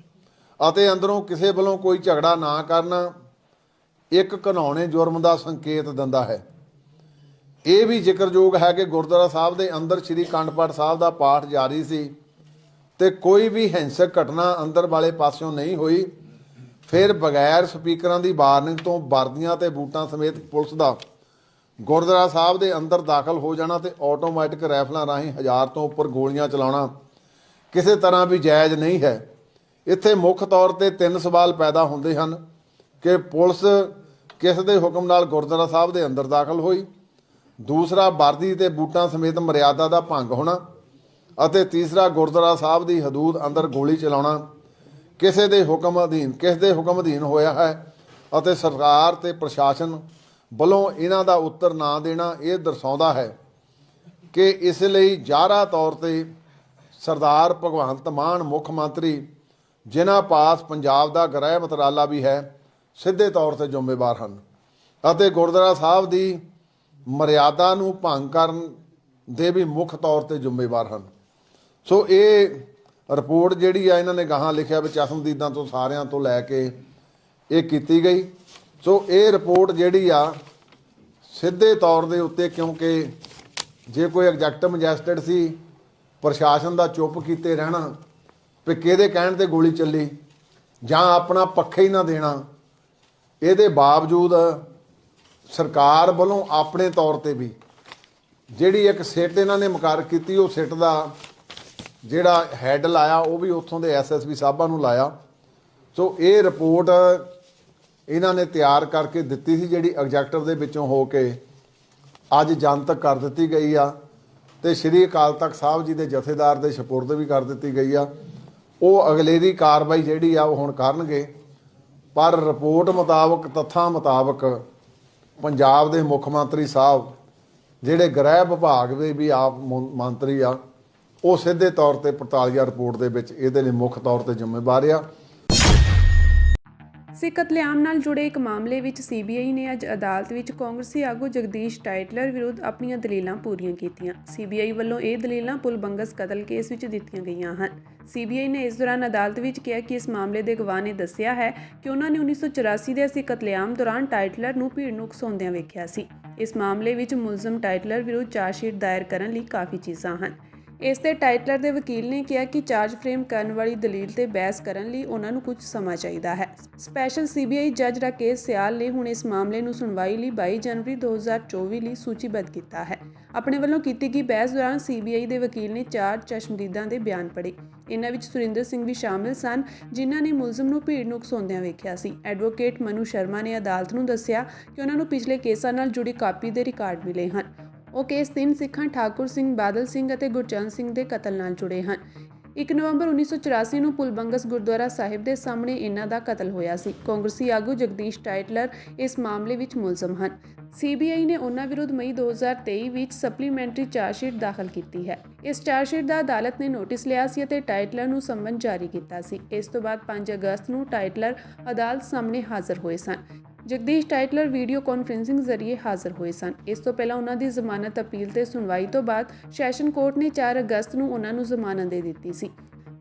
ਅਤੇ ਅੰਦਰੋਂ ਕਿਸੇ ਵੱਲੋਂ ਕੋਈ ਝਗੜਾ ਨਾ ਕਰਨਾ ਇੱਕ ਘਿਨਾਉਣੇ ਜੁਰਮ ਦਾ ਸੰਕੇਤ ਦਿੰਦਾ ਹੈ। ਇਹ ਵੀ ਜ਼ਿਕਰਯੋਗ ਹੈ ਕਿ ਗੁਰਦੁਆਰਾ ਸਾਹਿਬ ਦੇ ਅੰਦਰ ਸ੍ਰੀ ਅਖੰਡ ਪਾਠ ਸਾਹਿਬ ਦਾ ਪਾਠ ਜਾਰੀ ਸੀ ਤੇ ਕੋਈ ਵੀ ਹਿੰਸਕ ਘਟਨਾ ਅੰਦਰ ਵਾਲੇ ਪਾਸਿਓਂ ਨਹੀਂ ਹੋਈ। ਫਿਰ ਬਗੈਰ ਸਪੀਕਰਾਂ ਦੀ ਵਾਰਨਿੰਗ ਤੋਂ ਵਰਦੀਆਂ ਤੇ ਬੂਟਾਂ ਸਮੇਤ ਪੁਲਿਸ ਦਾ ਗੁਰਦੁਆਰਾ ਸਾਹਿਬ ਦੇ ਅੰਦਰ ਦਾਖਲ ਹੋ ਜਾਣਾ ਤੇ ਆਟੋਮੈਟਿਕ ਰਾਈਫਲਾਂ ਰਾਹੀਂ 1000 ਤੋਂ ਉੱਪਰ ਗੋਲੀਆਂ ਚਲਾਉਣਾ ਕਿਸੇ ਤਰ੍ਹਾਂ ਵੀ ਜਾਇਜ਼ ਨਹੀਂ ਹੈ। ਇੱਥੇ ਮੁੱਖ ਤੌਰ ਤੇ 3 ਸਵਾਲ ਪੈਦਾ ਹੁੰਦੇ ਹਨ ਕਿ ਪੁਲਿਸ ਕਿਸ ਦੇ ਹੁਕਮ ਨਾਲ ਗੁਰਦੁਆਰਾ ਸਾਹਿਬ ਦੇ ਅੰਦਰ ਦਾਖਲ ਹੋਈ, ਦੂਸਰਾ ਵਰਦੀ ਤੇ ਬੂਟਾਂ ਸਮੇਤ ਮਰਿਆਦਾ ਦਾ ਭੰਗ ਹੋਣਾ ਅਤੇ ਤੀਸਰਾ ਗੁਰਦੁਆਰਾ ਸਾਹਿਬ ਦੀ ਹਦੂਦ ਅੰਦਰ ਗੋਲੀ ਚਲਾਉਣਾ ਕਿਸ ਦੇ ਹੁਕਮ ਅਧੀਨ ਹੋਇਆ ਹੈ ਅਤੇ ਸਰਕਾਰ ਤੇ ਪ੍ਰਸ਼ਾਸਨ ਵੱਲੋਂ ਇਹਨਾਂ ਦਾ ਉੱਤਰ ਨਾ ਦੇਣਾ ਇਹ ਦਰਸਾਉਂਦਾ ਹੈ ਕਿ ਇਸ ਲਈ ਜ਼ਾਹਰਾ ਤੌਰ ਤੇ ਸਰਦਾਰ ਭਗਵੰਤ ਮਾਨ ਮੁੱਖ ਮੰਤਰੀ ਜਿਨ੍ਹਾਂ ਪਾਸ ਪੰਜਾਬ ਦਾ ਗ੍ਰਹਿ ਮੰਤਰਾਲਾ ਵੀ ਹੈ ਸਿੱਧੇ ਤੌਰ ਤੇ ਜ਼ਿੰਮੇਵਾਰ ਹਨ ਅਤੇ ਗੁਰਦੁਆਰਾ ਸਾਹਿਬ ਦੀ ਮਰਿਆਦਾ ਨੂੰ ਭੰਗ ਕਰਨ ਦੇ ਵੀ ਮੁੱਖ ਤੌਰ ਤੇ ਜ਼ਿੰਮੇਵਾਰ ਹਨ। ਸੋ ਇਹ ਰਿਪੋਰਟ ਜਿਹੜੀ ਆ ਇਹਨਾਂ ਨੇ ਗਾਹਾਂ ਲਿਖਿਆ ਵੀ ਚਸ਼ਮਦੀਦਾਂ ਤੋਂ ਸਾਰਿਆਂ ਤੋਂ ਲੈ ਕੇ ਇਹ ਕੀਤੀ ਗਈ। ਸੋ ਇਹ ਰਿਪੋਰਟ ਜਿਹੜੀ ਆ ਸਿੱਧੇ ਤੌਰ ਦੇ ਉੱਤੇ ਕਿਉਂਕਿ ਜੇ ਕੋਈ ਐਗਜ਼ੈਕਟਿਵ ਮੈਜਿਸਟਰੇਟ ਸੀ ਪ੍ਰਸ਼ਾਸਨ ਦਾ ਚੁੱਪ ਕੀਤੇ ਰਹਿਣਾ ਵੀ ਕਿਹਦੇ ਕਹਿਣ ਤੇ ਗੋਲੀ ਚੱਲੀ ਜਾਂ ਆਪਣਾ ਪੱਖਾ ਹੀ ਨਾ ਦੇਣਾ, ਇਹਦੇ ਬਾਵਜੂਦ ਸਰਕਾਰ ਵੱਲੋਂ ਆਪਣੇ ਤੌਰ ਤੇ ਵੀ ਜਿਹੜੀ ਇੱਕ ਸਿੱਟ ਇਹਨਾਂ ਨੇ ਮੁਕਰਰ ਕੀਤੀ ਉਹ ਸਿੱਟ ਦਾ ਜਿਹੜਾ ਹੈੱਡ ਲਾਇਆ ਉਹ ਵੀ ਉੱਥੋਂ ਦੇ ਐਸਐਸਪੀ ਸਾਹਿਬਾਂ ਨੂੰ ਲਾਇਆ। ਸੋ ਇਹ ਰਿਪੋਰਟ ਇਹਨਾਂ ਨੇ ਤਿਆਰ ਕਰਕੇ ਦਿੱਤੀ ਸੀ ਜਿਹੜੀ ਐਗਜ਼ੈਕਟਿਵ ਦੇ ਵਿੱਚੋਂ ਹੋ ਕੇ ਅੱਜ ਜਨਤਕ ਕਰ ਦਿੱਤੀ ਗਈ ਆ ਤੇ ਸ਼੍ਰੀ ਅਕਾਲ ਤਖਤ ਸਾਹਿਬ ਜੀ ਦੇ ਜਥੇਦਾਰ ਦੇ ਸਪੁਰਦ ਵੀ ਕਰ ਦਿੱਤੀ ਗਈ ਆ। ਉਹ ਅਗਲੇਰੀ ਕਾਰਵਾਈ ਜਿਹੜੀ ਆ ਉਹ ਹੁਣ ਕਰਨਗੇ। ਪਰ ਰਿਪੋਰਟ ਮੁਤਾਬਕ ਤੱਥਾਂ ਮੁਤਾਬਕ ਪੰਜਾਬ ਦੇ ਮੁੱਖ ਮੰਤਰੀ ਸਾਹਿਬ ਜਿਹੜੇ ਗ੍ਰਹਿ ਵਿਭਾਗ ਦੇ ਵੀ ਆਪ ਮੰਤਰੀ ਆ ਉਹ ਸਿੱਧੇ ਤੌਰ ਤੇ 45 ਰਿਪੋਰਟ ਦੇ ਵਿੱਚ ਇਹਦੇ ਲਈ ਮੁੱਖ ਤੌਰ ਤੇ ਜ਼ਿੰਮੇਵਾਰ ਆ।
ਸਿੱਖ ਕਤਲੇਆਮ ਨਾਲ ਜੁੜੇ ਇੱਕ ਮਾਮਲੇ ਵਿੱਚ ਸੀਬੀਆਈ ਨੇ ਅੱਜ ਅਦਾਲਤ ਵਿੱਚ ਕਾਂਗਰਸੀ ਆਗੂ ਜਗਦੀਸ਼ ਟਾਈਟਲਰ ਵਿਰੁੱਧ ਆਪਣੀਆਂ ਦਲੀਲਾਂ ਪੂਰੀਆਂ ਕੀਤੀਆਂ। ਸੀਬੀਆਈ ਵੱਲੋਂ ਇਹ ਦਲੀਲਾਂ ਪੁਲ ਬੰਗਸ ਕਤਲ ਕੇਸ ਵਿੱਚ ਦਿੱਤੀਆਂ ਗਈਆਂ ਹਨ। ਸੀਬੀਆਈ ਨੇ ਇਸ ਦੌਰਾਨ ਅਦਾਲਤ ਵਿੱਚ ਕਿਹਾ ਕਿ ਇਸ ਮਾਮਲੇ ਦੇ ਗਵਾਹ ਨੇ ਦੱਸਿਆ ਹੈ ਕਿ ਉਹਨਾਂ ਨੇ 1984 ਦੇ ਸਿੱਖ ਕਤਲੇਆਮ ਦੌਰਾਨ ਟਾਈਟਲਰ ਨੂੰ ਭੀੜ ਨੂੰ ਉਕਸਾਉਂਦਿਆਂ ਵੇਖਿਆ ਸੀ। ਇਸ ਮਾਮਲੇ ਵਿੱਚ ਮੁਲਜ਼ਮ ਟਾਈਟਲਰ ਵਿਰੁੱਧ ਚਾਰਜਸ਼ੀਟ ਦਾਇਰ ਕਰਨ ਲਈ ਕਾਫੀ ਚੀਜ਼ਾਂ ਹਨ। ਇਸ ਤੇ ਟਾਈਟਲਰ ਦੇ ਵਕੀਲ ਨੇ ਕਿਹਾ ਕਿ ਚਾਰਜ ਫਰੇਮ ਕਰਨ ਵਾਲੀ ਦਲੀਲ ਤੇ ਬਹਿਸ ਕਰਨ ਲਈ ਉਹਨਾਂ ਨੂੰ ਕੁਝ ਸਮਾਂ ਚਾਹੀਦਾ ਹੈ। ਸਪੈਸ਼ਲ ਸੀਬੀਆਈ ਜੱਜ ਰਾਕੇਸ਼ ਸਿਆਲ ਨੇ ਹੁਣ ਇਸ ਮਾਮਲੇ ਨੂੰ ਸੁਣਵਾਈ ਲਈ 22 ਜਨਵਰੀ 2024 ਲਈ ਸੂਚੀਬੱਧ ਕੀਤਾ ਹੈ। ਆਪਣੇ ਵੱਲੋਂ ਕੀਤੀ ਗਈ ਬਹਿਸ ਦੌਰਾਨ ਸੀਬੀਆਈ ਦੇ ਵਕੀਲ ਨੇ 4 ਚਸ਼ਮਦੀਦਾਂ ਦੇ ਬਿਆਨ ਪੜ੍ਹੇ। ਇਹਨਾਂ ਵਿੱਚ ਸੁਰਿੰਦਰ ਸਿੰਘ ਵੀ ਸ਼ਾਮਿਲ ਸਨ ਜਿਨ੍ਹਾਂ ਨੇ ਮੁਲਜ਼ਮ ਨੂੰ ਭੀੜ ਨੂੰ ਉਕਸਾਉਂਦਿਆਂ ਵੇਖਿਆ ਸੀ। ਐਡਵੋਕੇਟ ਮਨੂ ਸ਼ਰਮਾ ਨੇ ਅਦਾਲਤ ਨੂੰ ਦੱਸਿਆ ਕਿ ਉਹਨਾਂ ਨੂੰ ਪਿਛਲੇ ਕੇਸਾਂ ਨਾਲ ਜੁੜੀ ਕਾਪੀ ਦੇ ਰਿਕਾਰਡ ਮਿਲੇ ਹਨ। ਉਹ ਕੇਸ 3 ਸਿੱਖਾਂ ਠਾਕੁਰ ਸਿੰਘ, ਬਾਦਲ ਸਿੰਘ ਅਤੇ ਗੁਰਚਰਨ ਸਿੰਘ ਦੇ ਕਤਲ ਨਾਲ ਜੁੜੇ ਹਨ। 1 ਨਵੰਬਰ 1984 ਨੂੰ ਪੁਲ ਬੰਗਸ ਗੁਰਦੁਆਰਾ ਸਾਹਿਬ ਦੇ ਸਾਹਮਣੇ ਇਹਨਾਂ ਦਾ ਕਤਲ ਹੋਇਆ ਸੀ। ਕਾਂਗਰਸੀ ਆਗੂ ਜਗਦੀਸ਼ ਟਾਈਟਲਰ ਇਸ ਮਾਮਲੇ ਵਿੱਚ ਮੁਲਜ਼ਮ ਹਨ। ਸੀਬੀਆਈ ਨੇ ਉਹਨਾਂ ਵਿਰੁੱਧ ਮਈ 2023 ਵਿੱਚ ਸਪਲੀਮੈਂਟਰੀ ਚਾਰਜਸ਼ੀਟ ਦਾਖਲ ਕੀਤੀ ਹੈ। ਇਸ ਚਾਰਜਸ਼ੀਟ ਦਾ ਅਦਾਲਤ ਨੇ ਨੋਟਿਸ ਲਿਆ ਸੀ ਅਤੇ ਟਾਈਟਲਰ ਨੂੰ ਸੰਮਨ ਜਾਰੀ ਕੀਤਾ ਸੀ। ਇਸ ਤੋਂ ਬਾਅਦ 5 ਅਗਸਤ ਨੂੰ ਟਾਈਟਲਰ ਅਦਾਲਤ ਸਾਹਮਣੇ ਹਾਜ਼ਰ ਹੋਏ ਸਨ। ਜਗਦੀਸ਼ ਟਾਈਟਲਰ ਵੀਡੀਓ ਕਾਨਫਰੰਸਿੰਗ ਜ਼ਰੀਏ ਹਾਜ਼ਰ ਹੋਏ ਸਨ। ਇਸ ਤੋਂ ਪਹਿਲਾਂ ਉਹਨਾਂ ਦੀ ਜ਼ਮਾਨਤ ਅਪੀਲ ਤੇ ਸੁਣਵਾਈ ਤੋਂ ਬਾਅਦ ਸੈਸ਼ਨ ਕੋਰਟ ਨੇ 4 ਅਗਸਤ ਨੂੰ ਉਹਨਾਂ ਨੂੰ ਜ਼ਮਾਨਤ ਦੇ ਦਿੱਤੀ ਸੀ।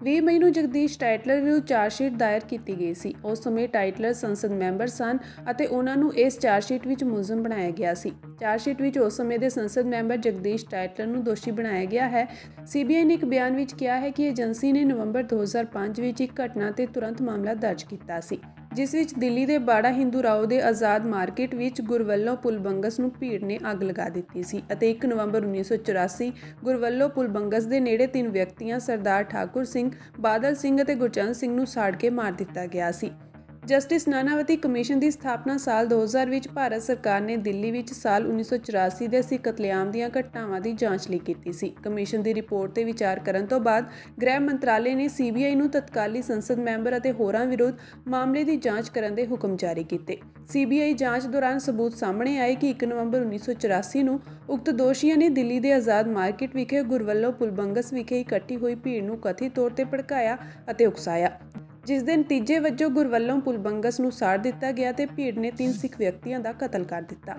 20 ਮਈ ਨੂੰ ਜਗਦੀਸ਼ ਟਾਈਟਲਰ ਵਿਰੁੱਧ ਚਾਰਜਸ਼ੀਟ ਦਾਇਰ ਕੀਤੀ ਗਈ ਸੀ। ਉਸ ਸਮੇਂ ਟਾਈਟਲਰ ਸੰਸਦ ਮੈਂਬਰ ਸਨ ਅਤੇ ਉਹਨਾਂ ਨੂੰ ਇਸ ਚਾਰਜਸ਼ੀਟ ਵਿੱਚ ਮੁਲਜ਼ਮ ਬਣਾਇਆ ਗਿਆ ਸੀ। ਚਾਰਜਸ਼ੀਟ ਵਿੱਚ ਉਸ ਸਮੇਂ ਦੇ ਸੰਸਦ ਮੈਂਬਰ ਜਗਦੀਸ਼ ਟਾਈਟਲਰ ਨੂੰ ਦੋਸ਼ੀ ਬਣਾਇਆ ਗਿਆ ਹੈ। ਸੀਬੀਆਈ ਨੇ ਇੱਕ ਬਿਆਨ ਵਿੱਚ ਕਿਹਾ ਹੈ ਕਿ ਏਜੰਸੀ ਨੇ ਨਵੰਬਰ 2005 ਵਿੱਚ ਇੱਕ ਘਟਨਾ ਤੇ ਤੁਰੰਤ ਮਾਮਲਾ ਦਰਜ ਕੀਤਾ ਸੀ। ਜਿਸ ਵਿੱਚ ਦਿੱਲੀ ਦੇ ਬਾੜਾ ਹਿੰਦੂ ਰਾਓ ਦੇ ਆਜ਼ਾਦ ਮਾਰਕੀਟ ਵਿੱਚ ਗੁਰਵੱਲੋਂ ਪੁਲ ਬੰਗਸ ਨੂੰ ਭੀੜ ਨੇ ਅੱਗ ਲਗਾ ਦਿੱਤੀ ਸੀ ਅਤੇ 1 ਨਵੰਬਰ 1984 ਗੁਰਵੱਲੋਂ ਪੁਲ ਬੰਗਸ ਦੇ ਨੇੜੇ 3 ਵਿਅਕਤੀਆਂ ਸਰਦਾਰ ਠਾਕੁਰ ਸਿੰਘ, ਬਾਦਲ ਸਿੰਘ ਅਤੇ ਗੁਰਚਰਨ ਸਿੰਘ ਨੂੰ ਸਾੜ ਕੇ ਮਾਰ ਦਿੱਤਾ ਗਿਆ ਸੀ। ਜਸਟਿਸ ਨਾਨਾਵਤੀ ਕਮਿਸ਼ਨ ਦੀ ਸਥਾਪਨਾ ਸਾਲ 2000 ਵਿੱਚ ਭਾਰਤ ਸਰਕਾਰ ਨੇ ਦਿੱਲੀ ਵਿੱਚ ਸਾਲ 1984 ਦੇ ਸਿੱਖ ਕਤਲੇਆਮ ਦੀਆਂ ਘਟਨਾਵਾਂ ਦੀ ਜਾਂਚ ਲਈ ਕੀਤੀ ਸੀ। ਕਮਿਸ਼ਨ ਦੀ ਰਿਪੋਰਟ ਤੇ ਵਿਚਾਰ ਕਰਨ ਤੋਂ ਬਾਅਦ ਗ੍ਰਹਿ ਮੰਤਰਾਲੇ ਨੇ CBI ਨੂੰ ਤਤਕਾਲੀ ਸੰਸਦ ਮੈਂਬਰ ਅਤੇ ਹੋਰਾਂ ਵਿਰੁੱਧ ਮਾਮਲੇ ਦੀ ਜਾਂਚ ਕਰਨ ਦੇ ਹੁਕਮ ਜਾਰੀ ਕੀਤੇ। CBI ਜਾਂਚ ਦੌਰਾਨ ਸਬੂਤ ਸਾਹਮਣੇ ਆਏ ਕਿ 1 ਨਵੰਬਰ 1984 ਨੂੰ ਉਕਤ ਦੋਸ਼ੀਆਂ ਨੇ ਦਿੱਲੀ ਦੇ ਆਜ਼ਾਦ ਮਾਰਕੀਟ ਵਿਖੇ ਗੁਰਵੱਲੋਂ ਪੁਲ ਬੰਗਸ ਵਿਖੇ ਇਕੱਠੀ ਹੋਈ ਭੀੜ ਨੂੰ ਕਥਿਤ ਤੌਰ ਤੇ ਭੜਕਾਇਆ ਅਤੇ ਉਕਸਾਇਆ, ਜਿਸ ਦੇ ਨਤੀਜੇ ਵਜੋਂ ਗੁਰਵੱਲੋਂ ਪੁਲ ਬੰਗਸ ਨੂੰ ਸਾੜ ਦਿੱਤਾ ਗਿਆ ਤੇ ਭੀੜ ਨੇ 3 ਸਿੱਖ ਵਿਅਕਤੀਆਂ ਦਾ ਕਤਲ ਕਰ ਦਿੱਤਾ।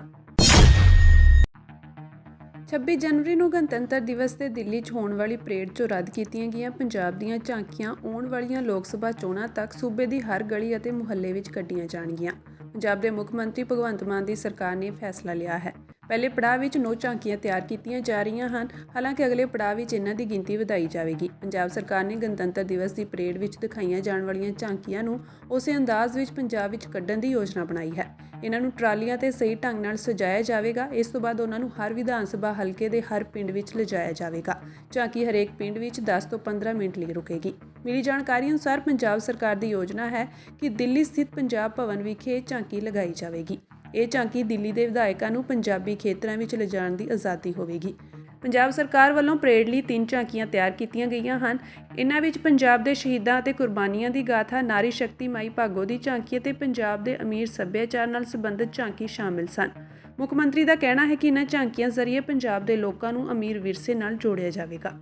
26 ਜਨਵਰੀ ਨੂੰ ਗਣਤੰਤਰ ਦਿਵਸ ਤੇ ਦਿੱਲੀ 'ਚ ਹੋਣ ਵਾਲੀ ਪਰੇਡ 'ਚੋਂ ਰੱਦ ਕੀਤੀਆਂ ਗਈਆਂ ਪੰਜਾਬ ਦੀਆਂ ਝਾਂਕੀਆਂ ਆਉਣ ਵਾਲੀਆਂ ਲੋਕ ਸਭਾ ਚੋਣਾਂ ਤੱਕ ਸੂਬੇ ਦੀ ਹਰ ਗਲੀ ਅਤੇ ਮੁਹੱਲੇ ਵਿੱਚ ਕੱਢੀਆਂ ਜਾਣਗੀਆਂ। ਪੰਜਾਬ ਦੇ ਮੁੱਖ ਮੰਤਰੀ ਭਗਵੰਤ ਮਾਨ ਦੀ ਸਰਕਾਰ ਨੇ ਫੈਸਲਾ ਲਿਆ ਹੈ। ਪਹਿਲੇ ਪੜਾਅ ਵਿੱਚ 9 ਝਾਂਕੀਆਂ ਤਿਆਰ ਕੀਤੀਆਂ ਜਾ ਰਹੀਆਂ ਹਨ, ਹਾਲਾਂਕਿ ਅਗਲੇ ਪੜਾਅ ਵਿੱਚ ਇਹਨਾਂ ਦੀ ਗਿਣਤੀ ਵਧਾਈ ਜਾਵੇਗੀ। ਪੰਜਾਬ ਸਰਕਾਰ ਨੇ ਗਣਤੰਤਰ ਦਿਵਸ ਦੀ ਪਰੇਡ ਵਿੱਚ ਦਿਖਾਈਆਂ ਜਾਣ ਵਾਲੀਆਂ ਝਾਂਕੀਆਂ ਨੂੰ ਉਸੇ ਅੰਦਾਜ਼ ਵਿੱਚ ਪੰਜਾਬ ਵਿੱਚ ਕੱਢਣ ਦੀ ਯੋਜਨਾ ਬਣਾਈ ਹੈ। ਇਹਨਾਂ ਨੂੰ ਟਰਾਲੀਆਂ ਤੇ ਸਹੀ ਢੰਗ ਨਾਲ ਸਜਾਇਆ ਜਾਵੇਗਾ। ਇਸ ਤੋਂ ਬਾਅਦ ਉਹਨਾਂ ਨੂੰ ਹਰ ਵਿਧਾਨ ਸਭਾ ਹਲਕੇ ਦੇ ਹਰ ਪਿੰਡ ਵਿੱਚ ਲਿਜਾਇਆ ਜਾਵੇਗਾ। ਝਾਂਕੀ ਹਰੇਕ ਪਿੰਡ ਵਿੱਚ 10 ਤੋਂ 15 ਮਿੰਟ ਲਈ ਰੁਕੇਗੀ। ਮਿਲੀ ਜਾਣਕਾਰੀ ਅਨੁਸਾਰ ਪੰਜਾਬ ਸਰਕਾਰ ਦੀ ਯੋਜਨਾ ਹੈ ਕਿ ਦਿੱਲੀ ਸਥਿਤ ਪੰਜਾਬ ਭਵਨ ਵਿਖੇ ਝਾਂਕੀ ਲਗਾਈ ਜਾਵੇਗੀ। ਇਹ ਝਾਂਕੀ ਦਿੱਲੀ ਦੇ ਵਿਧਾਇਕਾਂ ਨੂੰ ਪੰਜਾਬੀ ਖੇਤਰਾਂ ਵਿੱਚ ਲਿਜਾਣ ਦੀ ਆਜ਼ਾਦੀ ਹੋਵੇਗੀ। ਪੰਜਾਬ ਸਰਕਾਰ ਵੱਲੋਂ ਪਰੇਡ ਲਈ 3 ਝਾਂਕੀਆਂ ਤਿਆਰ ਕੀਤੀਆਂ ਗਈਆਂ ਹਨ। ਇਹਨਾਂ ਵਿੱਚ ਪੰਜਾਬ ਦੇ ਸ਼ਹੀਦਾਂ ਅਤੇ ਕੁਰਬਾਨੀਆਂ ਦੀ ਗਾਥਾ, ਨਾਰੀ ਸ਼ਕਤੀ ਮਾਈ ਭਾਗੋ ਦੀ ਝਾਂਕੀ ਅਤੇ ਪੰਜਾਬ ਦੇ ਅਮੀਰ ਸੱਭਿਆਚਾਰ ਨਾਲ ਸੰਬੰਧਿਤ ਝਾਂਕੀ ਸ਼ਾਮਿਲ ਸਨ। ਮੁੱਖ ਮੰਤਰੀ ਦਾ ਕਹਿਣਾ ਹੈ ਕਿ ਇਹਨਾਂ ਝਾਂਕੀਆਂ ਜ਼ਰੀਏ ਪੰਜਾਬ ਦੇ ਲੋਕਾਂ ਨੂੰ ਅਮੀਰ ਵਿਰਸੇ ਨਾਲ ਜੋੜਿਆ ਜਾਵੇਗਾ।